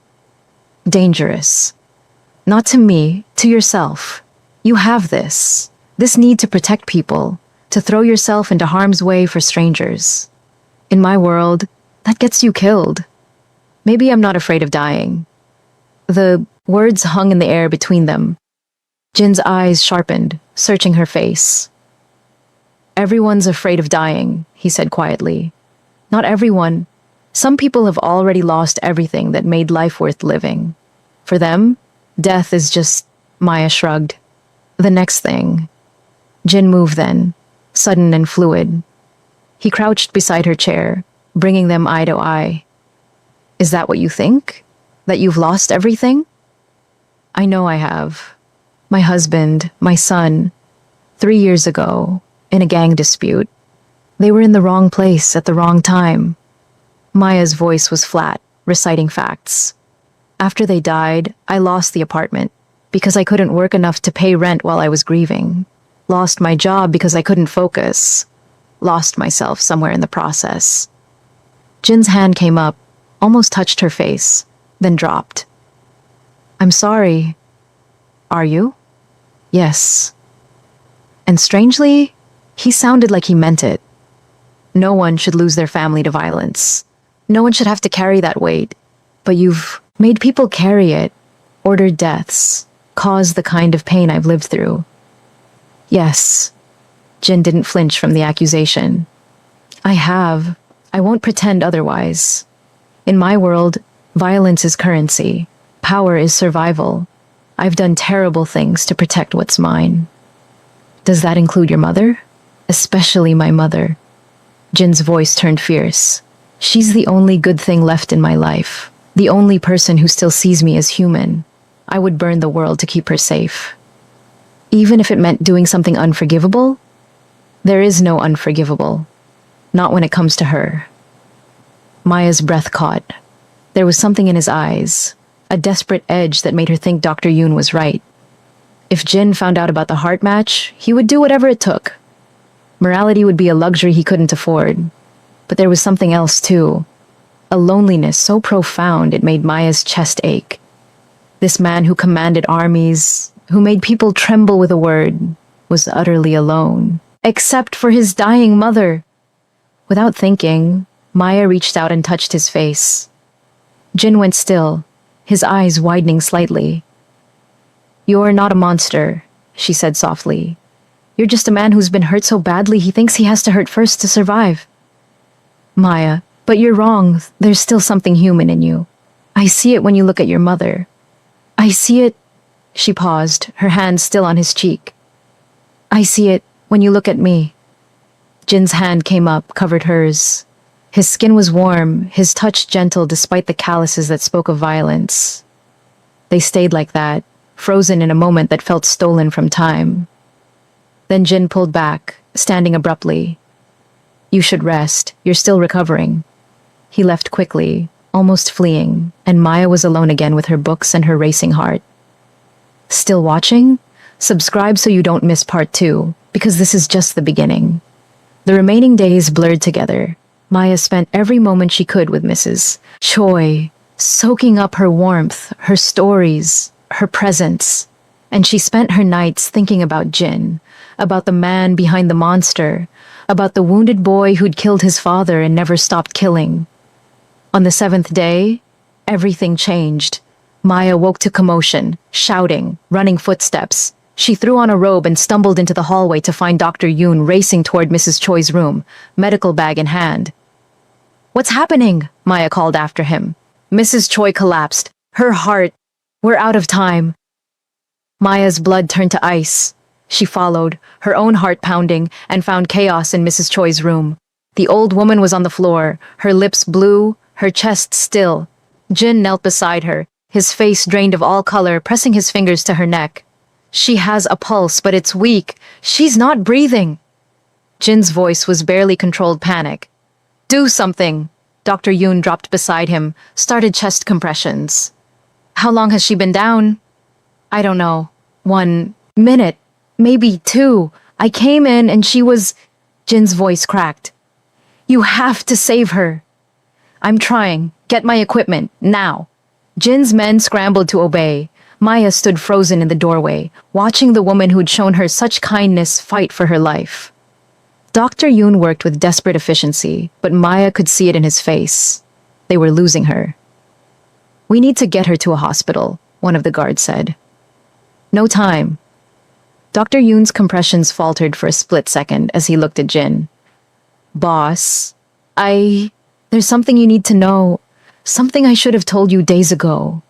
"Dangerous. Not to me, to yourself. You have this need to protect people, to throw yourself into harm's way for strangers. In my world, that gets you killed. Maybe I'm not afraid of dying." The words hung in the air between them. Jin's eyes sharpened, searching her face. "Everyone's afraid of dying," he said quietly. "Not everyone. Some people have already lost everything that made life worth living. For them, death is just..." Maya shrugged. "The next thing." Jin moved then, sudden and fluid. He crouched beside her chair, bringing them eye to eye. "Is that what you think? That you've lost everything?" "I know I have. My husband, my son. 3 years ago, in a gang dispute. They were in the wrong place at the wrong time." Maya's voice was flat, reciting facts. "After they died, I lost the apartment because I couldn't work enough to pay rent while I was grieving. Lost my job because I couldn't focus. Lost myself somewhere in the process." Jin's hand came up, almost touched her face, then dropped. "I'm sorry." "Are you?" "Yes." And strangely, he sounded like he meant it. No one should lose their family to violence. No one should have to carry that weight. But you've made people carry it, ordered deaths, caused the kind of pain I've lived through. "Yes." Jin didn't flinch from the accusation. "I have. I won't pretend otherwise. In my world, violence is currency. Power is survival. I've done terrible things to protect what's mine." "Does that include your mother?" "Especially my mother." Jin's voice turned fierce. "She's the only good thing left in my life. The only person who still sees me as human. I would burn the world to keep her safe. Even if it meant doing something unforgivable? There is no unforgivable. Not when it comes to her." Maya's breath caught. There was something in his eyes, a desperate edge that made her think Dr. Yoon was right. If Jin found out about the heart match, he would do whatever it took. Morality would be a luxury he couldn't afford. But there was something else too. A loneliness so profound it made Maya's chest ache. This man who commanded armies, who made people tremble with a word, was utterly alone, except for his dying mother. Without thinking, Maya reached out and touched his face. Jin went still, his eyes widening slightly. "You're not a monster," she said softly. "You're just a man who's been hurt so badly he thinks he has to hurt first to survive." "Maya, but you're wrong. There's still something human in you. I see it when you look at your mother. I see it..." She paused, her hand still on his cheek. "I see it when you look at me." Jin's hand came up, covered hers. His skin was warm, his touch gentle despite the calluses that spoke of violence. They stayed like that, frozen in a moment that felt stolen from time. Then Jin pulled back, standing abruptly. "You should rest. You're still recovering." He left quickly, almost fleeing, and Maya was alone again with her books and her racing heart. Still watching? Subscribe so you don't miss part 2, because this is just the beginning. The remaining days blurred together. Maya spent every moment she could with Mrs. Choi, soaking up her warmth, her stories, her presence. And she spent her nights thinking about Jin, about the man behind the monster, about the wounded boy who'd killed his father and never stopped killing. On the seventh day, everything changed. Maya woke to commotion, shouting, running footsteps. She threw on a robe and stumbled into the hallway to find Dr. Yoon racing toward Mrs. Choi's room, medical bag in hand. "What's happening?" Maya called after him. Mrs. Choi collapsed. Her heart. "We're out of time." Maya's blood turned to ice. She followed, her own heart pounding, and found chaos in Mrs. Choi's room. The old woman was on the floor, her lips blue, her chest still. Jin knelt beside her, his face drained of all color, pressing his fingers to her neck. "She has a pulse, but it's weak. She's not breathing." Jin's voice was barely controlled panic. "Do something." Dr. Yoon dropped beside him, started chest compressions. "How long has she been down?" "I don't know. 1 minute. Maybe 2. I came in and she was..." Jin's voice cracked. "You have to save her." "I'm trying. Get my equipment, now." Jin's men scrambled to obey. Maya stood frozen in the doorway, watching the woman who'd shown her such kindness fight for her life. Dr. Yoon worked with desperate efficiency, but Maya could see it in his face. They were losing her. "We need to get her to a hospital," one of the guards said. "No time." Dr. Yoon's compressions faltered for a split second as he looked at Jin. "Boss, there's something you need to know. Something I should have told you days ago."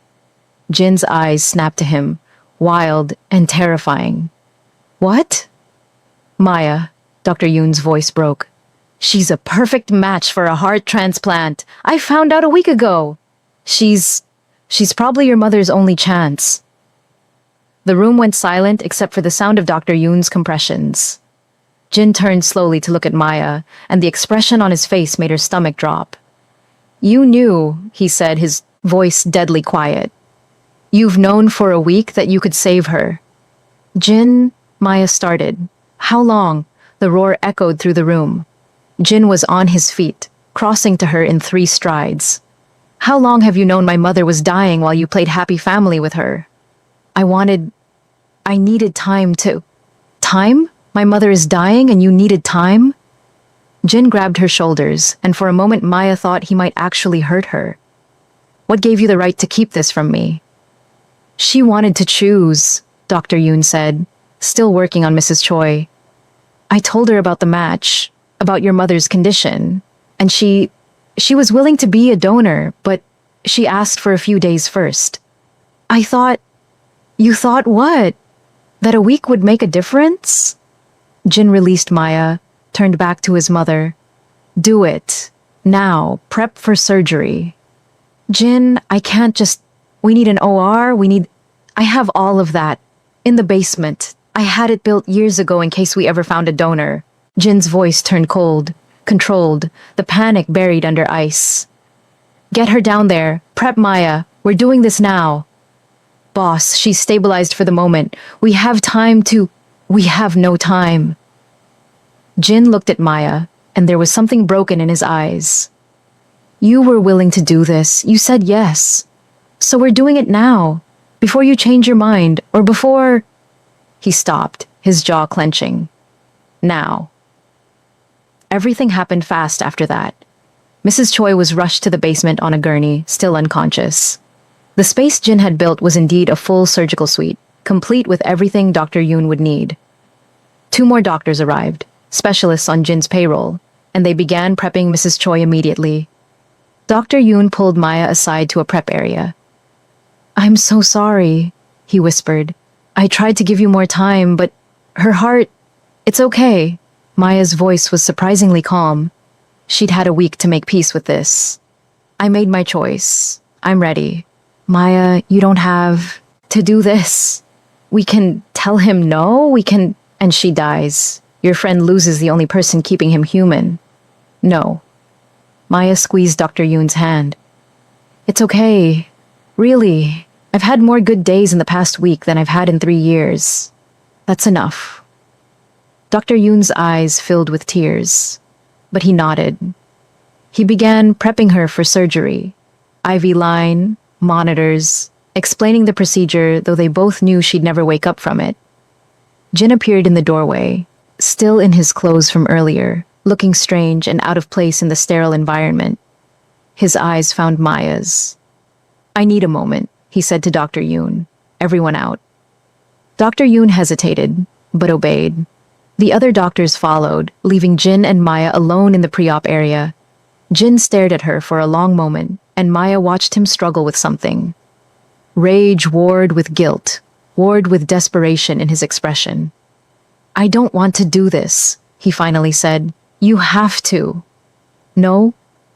Jin's eyes snapped to him, wild and terrifying. "What?" "Maya," Dr. Yoon's voice broke. "She's a perfect match for a heart transplant. I found out a week ago. She's probably your mother's only chance." The room went silent except for the sound of Dr. Yoon's compressions. Jin turned slowly to look at Maya, and the expression on his face made her stomach drop. "You knew," he said, his voice deadly quiet. "You've known for a week that you could save her." "Jin," Maya started. "How long?" The roar echoed through the room. Jin was on his feet, crossing to her in 3 strides. "How long have you known my mother was dying while you played happy family with her?" I needed time to..." "Time? My mother is dying and you needed time?" Jin grabbed her shoulders, and for a moment Maya thought he might actually hurt her. "What gave you the right to keep this from me?" "She wanted to choose," Dr. Yoon said, still working on Mrs. Choi. "I told her about the match, about your mother's condition, and she was willing to be a donor, but she asked for a few days first. I thought..." "You thought what? That a week would make a difference?" Jin released Maya, turned back to his mother. "Do it. Now. Prep for surgery." "Jin, I can't just... We need an OR, I have all of that. In the basement. I had it built years ago in case we ever found a donor." Jin's voice turned cold, controlled, the panic buried under ice. "Get her down there. Prep Maya. We're doing this now." "Boss, she's stabilized for the moment. We have time to..." "We have no time." Jin looked at Maya, and there was something broken in his eyes. "You were willing to do this. You said yes. So we're doing it now. Before you change your mind, or before..." He stopped, his jaw clenching. "Now." Everything happened fast after that. Mrs. Choi was rushed to the basement on a gurney, still unconscious. The space Jin had built was indeed a full surgical suite, complete with everything Dr. Yoon would need. 2 more doctors arrived, specialists on Jin's payroll, and they began prepping Mrs. Choi immediately. Dr. Yoon pulled Maya aside to a prep area. "I'm so sorry," he whispered. "I tried to give you more time, but her heart... It's okay." Maya's voice was surprisingly calm. She'd had a week to make peace with this. "I made my choice. I'm ready. Maya, you don't have to do this. We can tell him no, we can..." "And she dies. Your friend loses the only person keeping him human." "No." Maya squeezed Dr. Yoon's hand. "It's okay. Really. I've had more good days in the past week than I've had in 3 years. That's enough." Dr. Yoon's eyes filled with tears, but he nodded. He began prepping her for surgery. IV line, monitors, explaining the procedure, though they both knew she'd never wake up from it. Jin appeared in the doorway, still in his clothes from earlier, looking strange and out of place in the sterile environment. His eyes found Maya's. "I need a moment," he said to Dr. Yoon. "Everyone out." Dr. Yoon hesitated, but obeyed. The other doctors followed, leaving Jin and Maya alone in the pre-op area. Jin stared at her for a long moment, and Maya watched him struggle with something. Rage warred with guilt, warred with desperation in his expression. "I don't want to do this," he finally said. "You have to." "No,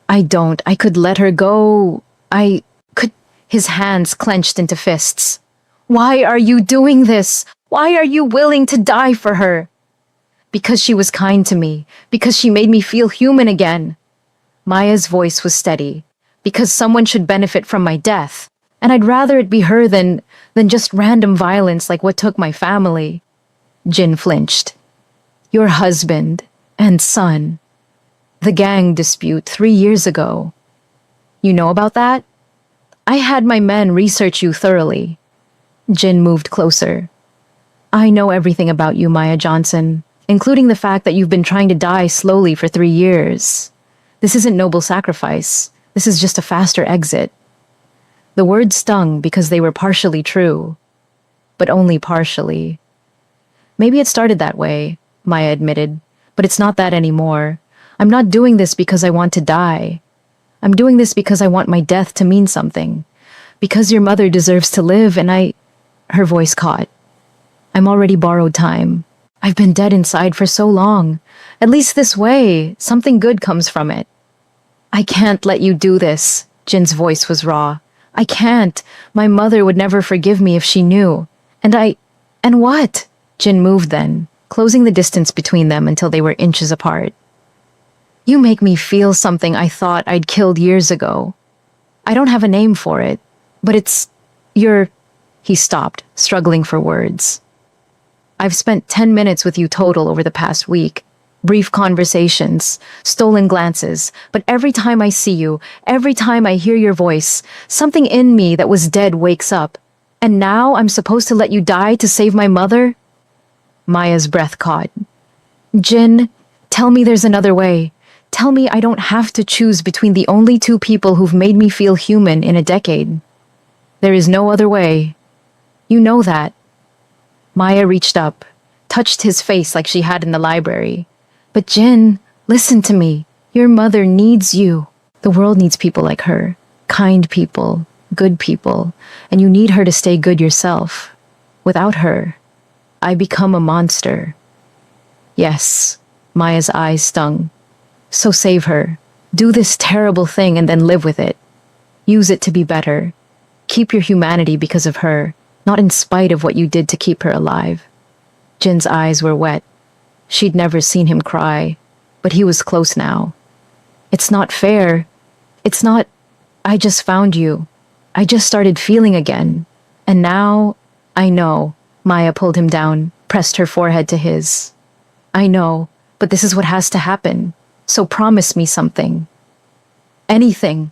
I don't. I could let her go. I could..." His hands clenched into fists. "Why are you doing this? Why are you willing to die for her?" "Because she was kind to me. Because she made me feel human again." Maya's voice was steady. "Because someone should benefit from my death. And I'd rather it be her than just random violence like what took my family." Jin flinched. "Your husband and son. The gang dispute 3 years ago. You know about that? I had my men research you thoroughly." Jin moved closer. "I know everything about you, Maya Johnson, including the fact that you've been trying to die slowly for 3 years. This isn't noble sacrifice. This is just a faster exit." The words stung because they were partially true, but only partially. "Maybe it started that way," Maya admitted, "but it's not that anymore. I'm not doing this because I want to die. I'm doing this because I want my death to mean something. Because your mother deserves to live and I..." Her voice caught. "I'm already borrowed time. I've been dead inside for so long. At least this way, something good comes from it." "I can't let you do this." Jin's voice was raw. "I can't. My mother would never forgive me if she knew. And what?" Jin moved then, closing the distance between them until they were inches apart. "You make me feel something I thought I'd killed years ago. I don't have a name for it, but you're..." He stopped, struggling for words. "I've spent 10 minutes with you total over the past week. Brief conversations, stolen glances, but every time I see you, every time I hear your voice, something in me that was dead wakes up. And now I'm supposed to let you die to save my mother?" Maya's breath caught. "Jin, tell me there's another way. Tell me I don't have to choose between the only 2 people who've made me feel human in a decade. There is no other way. You know that." Maya reached up, touched his face like she had in the library. "But Jin, listen to me. Your mother needs you. The world needs people like her. Kind people, good people, and you need her to stay good yourself. Without her, I become a monster." "Yes," Maya's eyes stung. "So save her. Do this terrible thing and then live with it. Use it to be better. Keep your humanity because of her, not in spite of what you did to keep her alive." Jin's eyes were wet. She'd never seen him cry, but he was close now. "It's not fair. It's not... I just found you. I just started feeling again. And now, I know." Maya pulled him down, pressed her forehead to his. "I know, but this is what has to happen. So promise me something. Anything.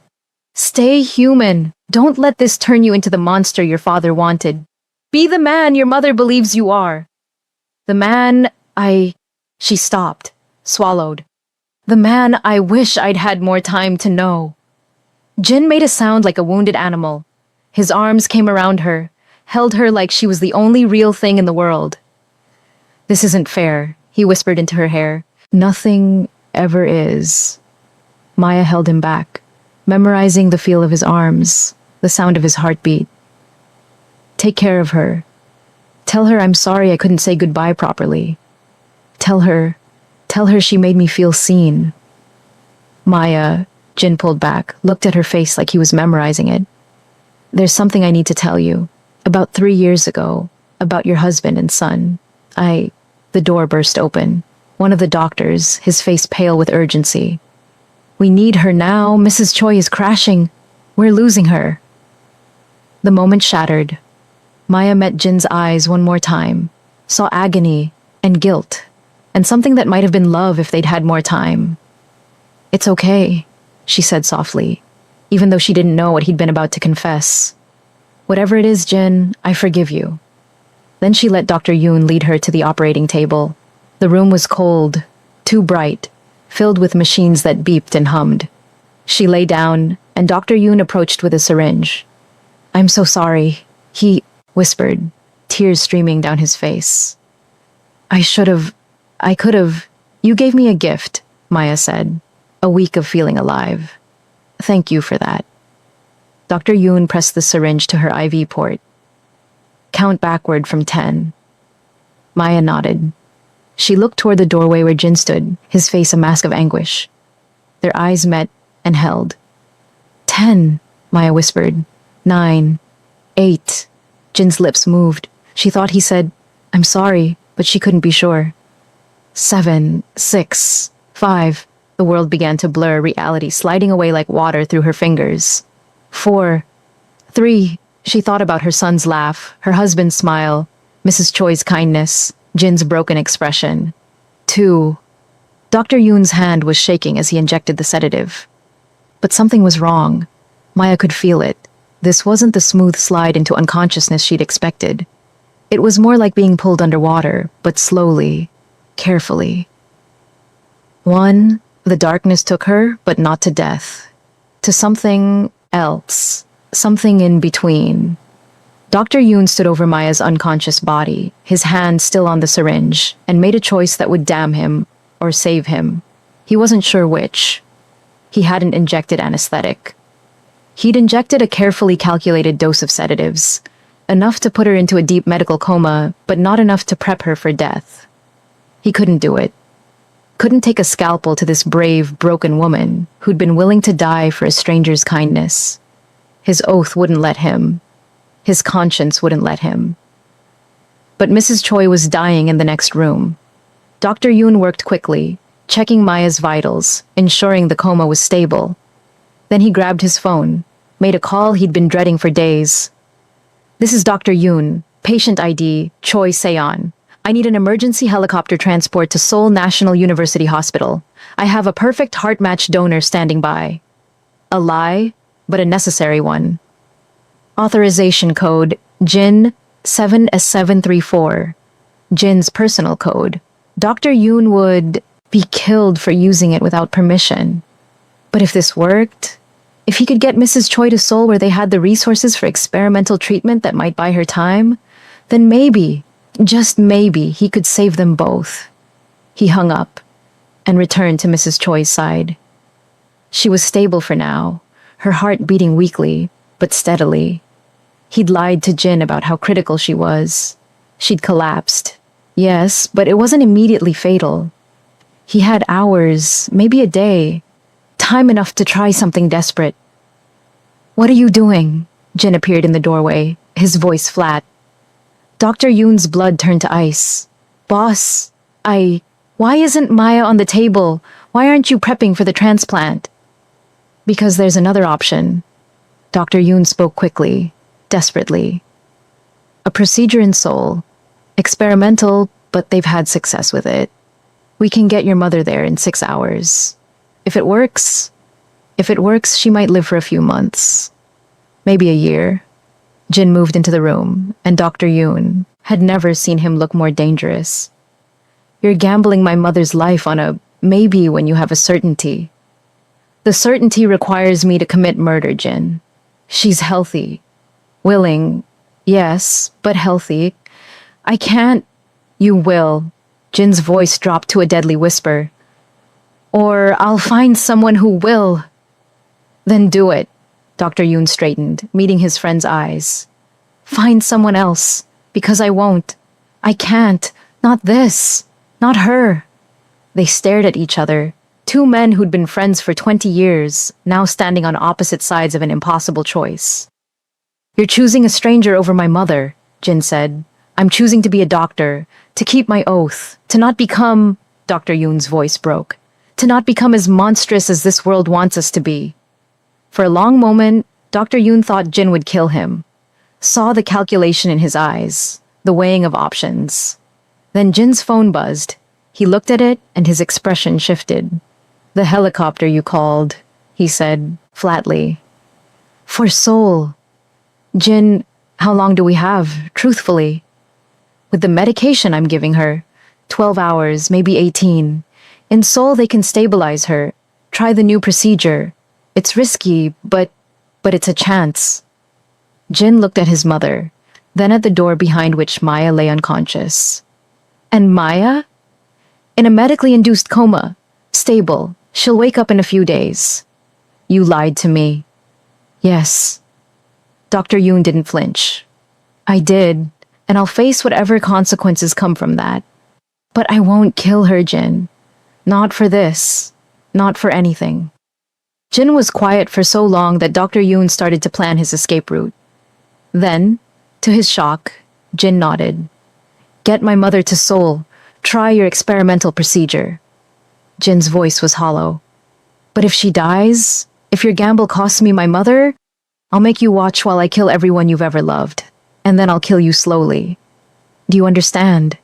Stay human. Don't let this turn you into the monster your father wanted. Be the man your mother believes you are. The man I..." She stopped, swallowed. "The man I wish I'd had more time to know." Jin made a sound like a wounded animal. His arms came around her, held her like she was the only real thing in the world. "This isn't fair," he whispered into her hair. "Nothing ever is." Maya held him back, memorizing the feel of his arms, the sound of his heartbeat. "Take care of her. Tell her I'm sorry I couldn't say goodbye properly. Tell her she made me feel seen." "Maya," Jin pulled back, looked at her face like he was memorizing it. "There's something I need to tell you. About 3 years ago, about your husband and son. The door burst open. One of the doctors, his face pale with urgency. "We need her now. Mrs. Choi is crashing. We're losing her." The moment shattered. Maya met Jin's eyes one more time, saw agony and guilt, and something that might have been love if they'd had more time. "It's okay. she said softly, even though she didn't know what he'd been about to confess. Whatever it is, Jin, I forgive you. Then she let Dr. Yoon lead her to the operating table. The room was cold, too bright, filled with machines that beeped and hummed. She lay down, and Dr. Yoon approached with a syringe. I'm so sorry, he whispered, tears streaming down his face. I could have. You gave me a gift, Maya said. A week of feeling alive. Thank you for that. Dr. Yoon pressed the syringe to her IV port. Count backward from 10. Maya nodded. She looked toward the doorway where Jin stood, his face a mask of anguish. Their eyes met and held. 10, Maya whispered. 9. 8. Jin's lips moved. She thought he said, I'm sorry, but she couldn't be sure. 7. 6. 5. The world began to blur, reality sliding away like water through her fingers. 4. 3. She thought about her son's laugh, her husband's smile, Mrs. Choi's kindness, Jin's broken expression. 2. Dr. Yoon's hand was shaking as he injected the sedative. But something was wrong. Maya could feel it. This wasn't the smooth slide into unconsciousness she'd expected. It was more like being pulled underwater, but slowly, carefully. 1. The darkness took her, but not to death. To something else. Something in between. Dr. Yoon stood over Maya's unconscious body, his hand still on the syringe, and made a choice that would damn him, or save him. He wasn't sure which. He hadn't injected anesthetic. He'd injected a carefully calculated dose of sedatives, enough to put her into a deep medical coma, but not enough to prep her for death. He couldn't do it. Couldn't take a scalpel to this brave, broken woman who'd been willing to die for a stranger's kindness. His oath wouldn't let him. His conscience wouldn't let him. But Mrs. Choi was dying in the next room. Dr. Yoon worked quickly, checking Maya's vitals, ensuring the coma was stable. Then he grabbed his phone, made a call he'd been dreading for days. This is Dr. Yoon, patient ID, Choi Seon. I need an emergency helicopter transport to Seoul National University Hospital. I have a perfect heart-matched donor standing by. A lie, but a necessary one. Authorization code, Jin 7S734. Jin's personal code. Dr. Yoon would be killed for using it without permission. But if this worked, if he could get Mrs. Choi to Seoul where they had the resources for experimental treatment that might buy her time, then maybe, just maybe, he could save them both. He hung up and returned to Mrs. Choi's side. She was stable for now, her heart beating weakly, but steadily. He'd lied to Jin about how critical she was. She'd collapsed. Yes, but it wasn't immediately fatal. He had hours, maybe a day, time enough to try something desperate. What are you doing? Jin appeared in the doorway, his voice flat. Dr. Yoon's blood turned to ice. Boss, why isn't Maya on the table? Why aren't you prepping for the transplant? Because there's another option. Dr. Yoon spoke quickly, desperately. A procedure in Seoul. Experimental, but they've had success with it. We can get your mother there in 6 hours. If it works, she might live for a few months. Maybe a year. Jin moved into the room, and Dr. Yoon had never seen him look more dangerous. You're gambling my mother's life on a maybe when you have a certainty. The certainty requires me to commit murder, Jin. She's healthy. Willing, yes, but healthy. I can't. You will. Jin's voice dropped to a deadly whisper. Or I'll find someone who will. Then do it. Dr. Yoon straightened, meeting his friend's eyes. Find someone else, because I won't. I can't. Not this. Not her. They stared at each other, two men who'd been friends for 20 years, now standing on opposite sides of an impossible choice. You're choosing a stranger over my mother, Jin said. I'm choosing to be a doctor, to keep my oath, to not become, Dr. Yoon's voice broke, to not become as monstrous as this world wants us to be. For a long moment, Dr. Yoon thought Jin would kill him, saw the calculation in his eyes, the weighing of options. Then Jin's phone buzzed. He looked at it, and his expression shifted. The helicopter you called. he said, flatly. For Seoul. Jin, how long do we have, truthfully? With the medication I'm giving her, 12 hours, maybe 18. In Seoul, they can stabilize her. Try the new procedure. It's risky, but it's a chance. Jin looked at his mother, then at the door behind which Maya lay unconscious. And Maya? In a medically induced coma. Stable. She'll wake up in a few days. You lied to me. Yes. Dr. Yoon didn't flinch. I did, and I'll face whatever consequences come from that. But I won't kill her, Jin. Not for this. Not for anything. Jin was quiet for so long that Dr. Yoon started to plan his escape route. Then, to his shock, Jin nodded. Get my mother to Seoul. Try your experimental procedure. Jin's voice was hollow. But if she dies, if your gamble costs me my mother, I'll make you watch while I kill everyone you've ever loved. And then I'll kill you slowly. Do you understand?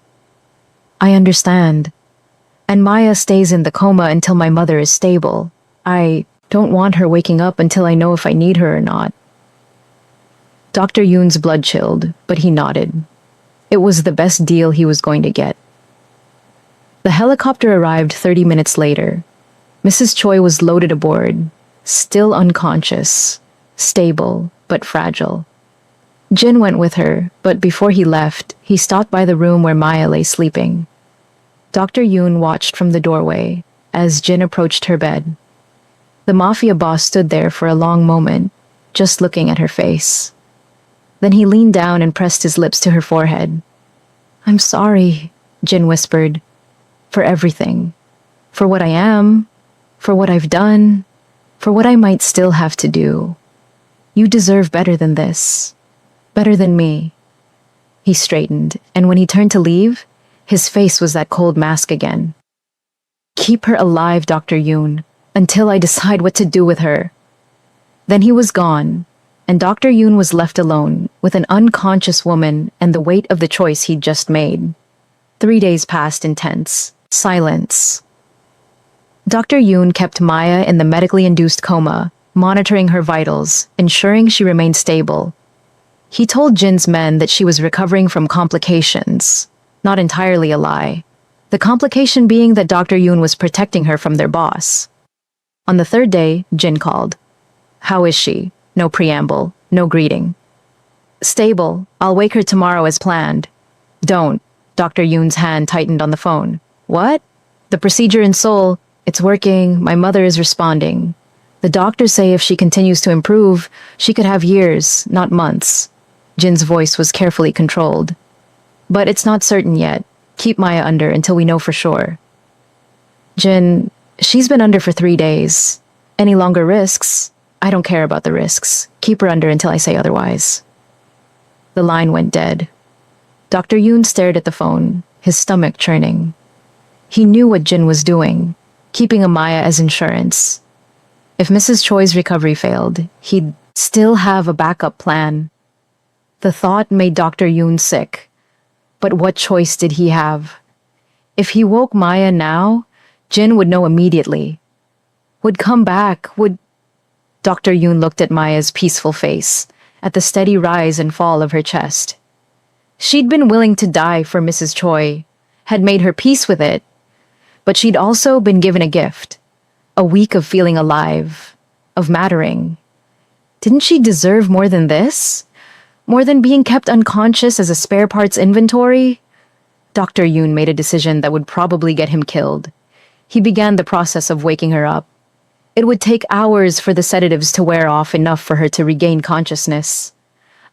I understand. And Maya stays in the coma until my mother is stable. I don't want her waking up until I know if I need her or not. Dr. Yoon's blood chilled, but he nodded. It was the best deal he was going to get. The helicopter arrived 30 minutes later. Mrs. Choi was loaded aboard, still unconscious, stable, but fragile. Jin went with her, but before he left, he stopped by the room where Maya lay sleeping. Dr. Yoon watched from the doorway as Jin approached her bed. The mafia boss stood there for a long moment, just looking at her face. Then he leaned down and pressed his lips to her forehead. I'm sorry, Jin whispered, for everything. For what I am, for what I've done, for what I might still have to do. You deserve better than this. Better than me. He straightened, and when he turned to leave, his face was that cold mask again. Keep her alive, Dr. Yoon, until I decide what to do with her. Then he was gone, and Dr. Yoon was left alone with an unconscious woman and the weight of the choice he'd just made. 3 days passed in tense silence. Dr. Yoon kept Maya in the medically induced coma, monitoring her vitals, ensuring she remained stable. He told Jin's men that she was recovering from complications, not entirely a lie. The complication being that Dr. Yoon was protecting her from their boss. On the 3rd day, Jin called. How is she? No preamble, no greeting. Stable. I'll wake her tomorrow as planned. Don't. Dr. Yoon's hand tightened on the phone. What? The procedure in Seoul. It's working. My mother is responding. The doctors say if she continues to improve, she could have years, not months. Jin's voice was carefully controlled. But it's not certain yet. Keep Maya under until we know for sure. Jin, she's been under for 3 days. Any longer risks? I don't care about the risks. Keep her under until I say otherwise. The line went dead. Dr. Yoon stared at the phone, his stomach churning. He knew what Jin was doing, keeping Amaya as insurance. If Mrs. Choi's recovery failed, he'd still have a backup plan. The thought made Dr. Yoon sick. But what choice did he have? If he woke Maya now, Jin would know immediately. Would come back, would... Dr. Yoon looked at Maya's peaceful face, at the steady rise and fall of her chest. She'd been willing to die for Mrs. Choi, had made her peace with it, but she'd also been given a gift. A week of feeling alive, of mattering. Didn't she deserve more than this? More than being kept unconscious as a spare parts inventory? Dr. Yoon made a decision that would probably get him killed. He began the process of waking her up. It would take hours for the sedatives to wear off enough for her to regain consciousness.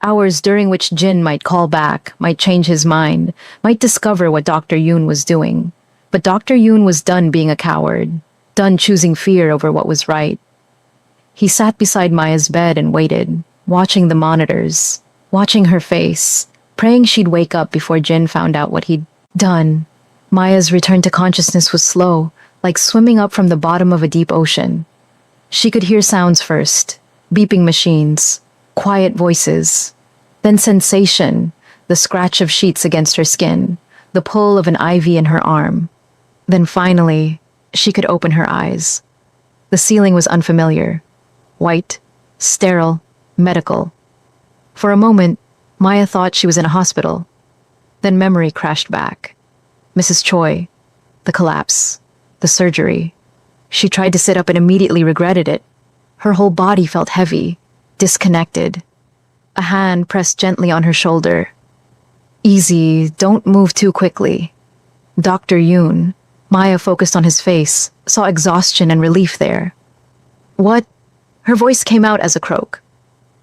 Hours during which Jin might call back, might change his mind, might discover what Dr. Yoon was doing. But Dr. Yoon was done being a coward, done choosing fear over what was right. He sat beside Maya's bed and waited, watching the monitors, watching her face, praying she'd wake up before Jin found out what he'd done. Maya's return to consciousness was slow, like swimming up from the bottom of a deep ocean. She could hear sounds first, beeping machines, quiet voices, then sensation, the scratch of sheets against her skin, the pull of an IV in her arm. Then finally, she could open her eyes. The ceiling was unfamiliar. White, sterile, medical. For a moment, Maya thought she was in a hospital. Then memory crashed back. Mrs. Choi, the collapse, the surgery. She tried to sit up and immediately regretted it. Her whole body felt heavy, disconnected. A hand pressed gently on her shoulder. Easy, don't move too quickly. Dr. Yoon. Maya focused on his face, saw exhaustion and relief there. What? Her voice came out as a croak.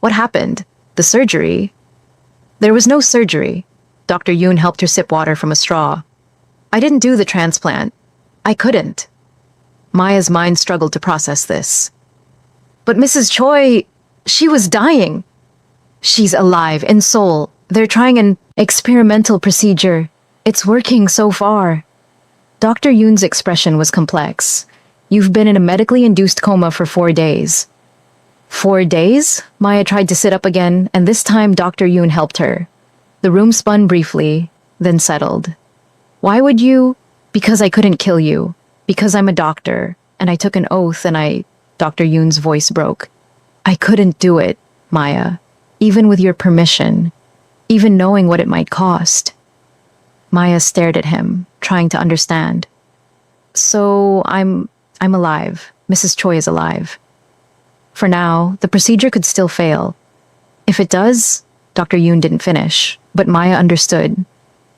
What happened? The surgery? There was no surgery. Dr. Yoon helped her sip water from a straw. I didn't do the transplant. I couldn't. Maya's mind struggled to process this. But Mrs. Choi, she was dying. She's alive, in Seoul. They're trying an experimental procedure. It's working so far. Dr. Yoon's expression was complex. You've been in a medically induced coma for 4 days. 4 days? Maya tried to sit up again, and this time Dr. Yoon helped her. The room spun briefly, then settled. Why would you? Because I couldn't kill you. Because I'm a doctor, and I took an oath and Dr. Yoon's voice broke. I couldn't do it, Maya. Even with your permission. Even knowing what it might cost. Maya stared at him, trying to understand. So I'm alive. Mrs. Choi is alive. For now, the procedure could still fail. If it does, Dr. Yoon didn't finish, but Maya understood.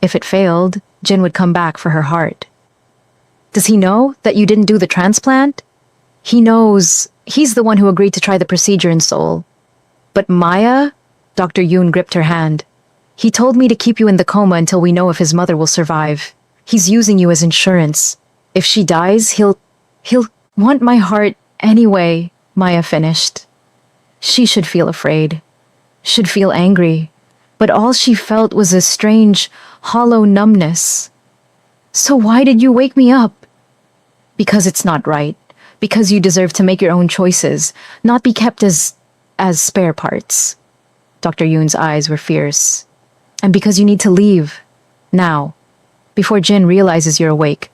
If it failed, Jin would come back for her heart. Does he know that you didn't do the transplant? He knows. He's the one who agreed to try the procedure in Seoul. But Maya? Dr. Yoon gripped her hand. He told me to keep you in the coma until we know if his mother will survive. He's using you as insurance. If she dies, he'll want my heart anyway, Maya finished. She should feel afraid. Should feel angry. But all she felt was a strange, hollow numbness. So why did you wake me up? Because it's not right. Because you deserve to make your own choices, not be kept as spare parts. Dr. Yoon's eyes were fierce. And because you need to leave. Now. Before Jin realizes you're awake.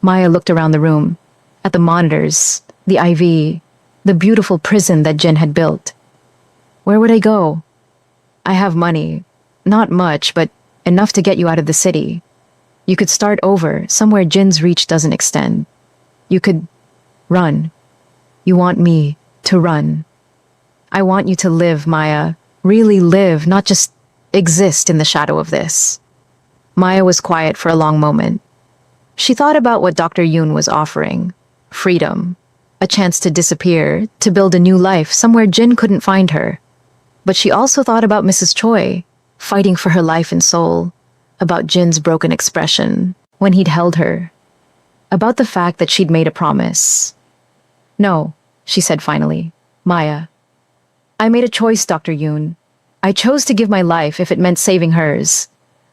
Maya looked around the room. At the monitors. The IV. The beautiful prison that Jin had built. Where would I go? I have money. Not much, but enough to get you out of the city. You could start over, somewhere Jin's reach doesn't extend. You could run. You want me to run. I want you to live, Maya. Really live, not just exist in the shadow of this. Maya was quiet for a long moment. She thought about what Dr. Yoon was offering. Freedom. A chance to disappear, to build a new life somewhere Jin couldn't find her. But she also thought about Mrs. Choi, fighting for her life and soul. About Jin's broken expression, when he'd held her. About the fact that she'd made a promise. No, she said finally. Maya. I made a choice, Dr. Yoon. I chose to give my life if it meant saving hers.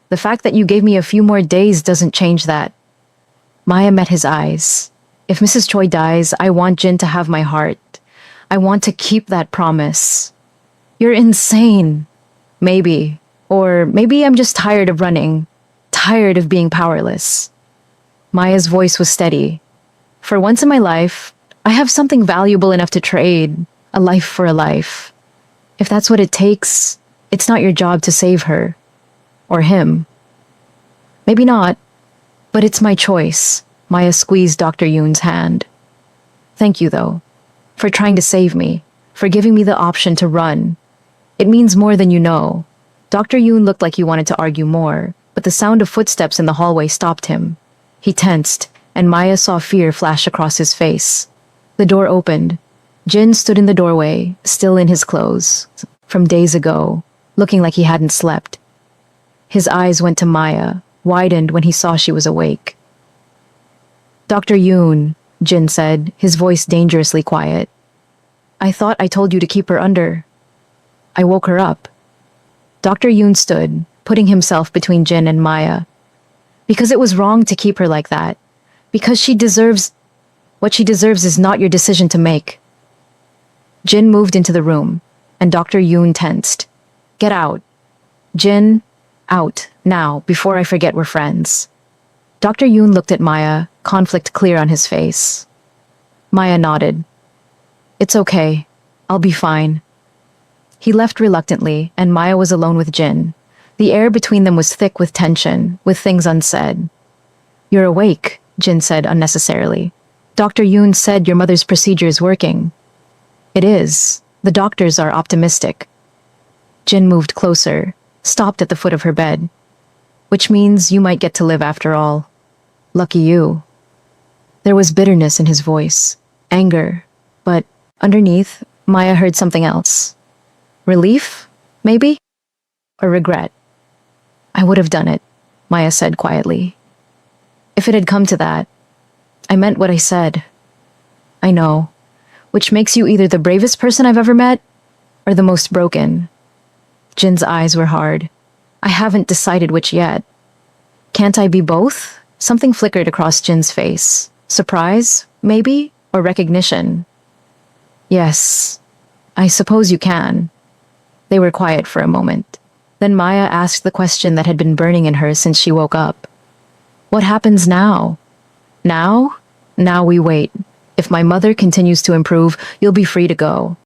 The fact that you gave me a few more days doesn't change that. Maya met his eyes. If Mrs. Choi dies, I want Jin to have my heart. I want to keep that promise. You're insane. Maybe. Or maybe I'm just tired of running. Tired of being powerless. Maya's voice was steady. For once in my life, I have something valuable enough to trade. A life for a life. If that's what it takes, it's not your job to save her. Or him. Maybe not. But it's my choice. Maya squeezed Dr. Yoon's hand. Thank you, though. For trying to save me. For giving me the option to run. It means more than you know. Dr. Yoon looked like he wanted to argue more, but the sound of footsteps in the hallway stopped him. He tensed, and Maya saw fear flash across his face. The door opened. Jin stood in the doorway, still in his clothes, from days ago, looking like he hadn't slept. His eyes went to Maya, widened when he saw she was awake. Dr. Yoon, Jin said, his voice dangerously quiet. I thought I told you to keep her under. I woke her up. Dr. Yoon stood, putting himself between Jin and Maya. Because it was wrong to keep her like that. Because what she deserves is not your decision to make. Jin moved into the room, and Dr. Yoon tensed. Get out. Jin, out, now, before I forget we're friends. Dr. Yoon looked at Maya, conflict clear on his face. Maya nodded. It's okay. I'll be fine. He left reluctantly, and Maya was alone with Jin. The air between them was thick with tension, with things unsaid. You're awake, Jin said unnecessarily. Dr. Yoon said your mother's procedure is working. It is. The doctors are optimistic. Jin moved closer, stopped at the foot of her bed. Which means you might get to live after all. Lucky you. There was bitterness in his voice, anger, but underneath, Maya heard something else. Relief, maybe? Or regret? I would have done it, Maya said quietly. If it had come to that, I meant what I said. I know, which makes you either the bravest person I've ever met, or the most broken. Jin's eyes were hard. I haven't decided which yet. Can't I be both? Something flickered across Jin's face. Surprise, maybe? Or recognition? Yes, I suppose you can. They were quiet for a moment. Then Maya asked the question that had been burning in her since she woke up. What happens now? Now? Now we wait. If my mother continues to improve, you'll be free to go.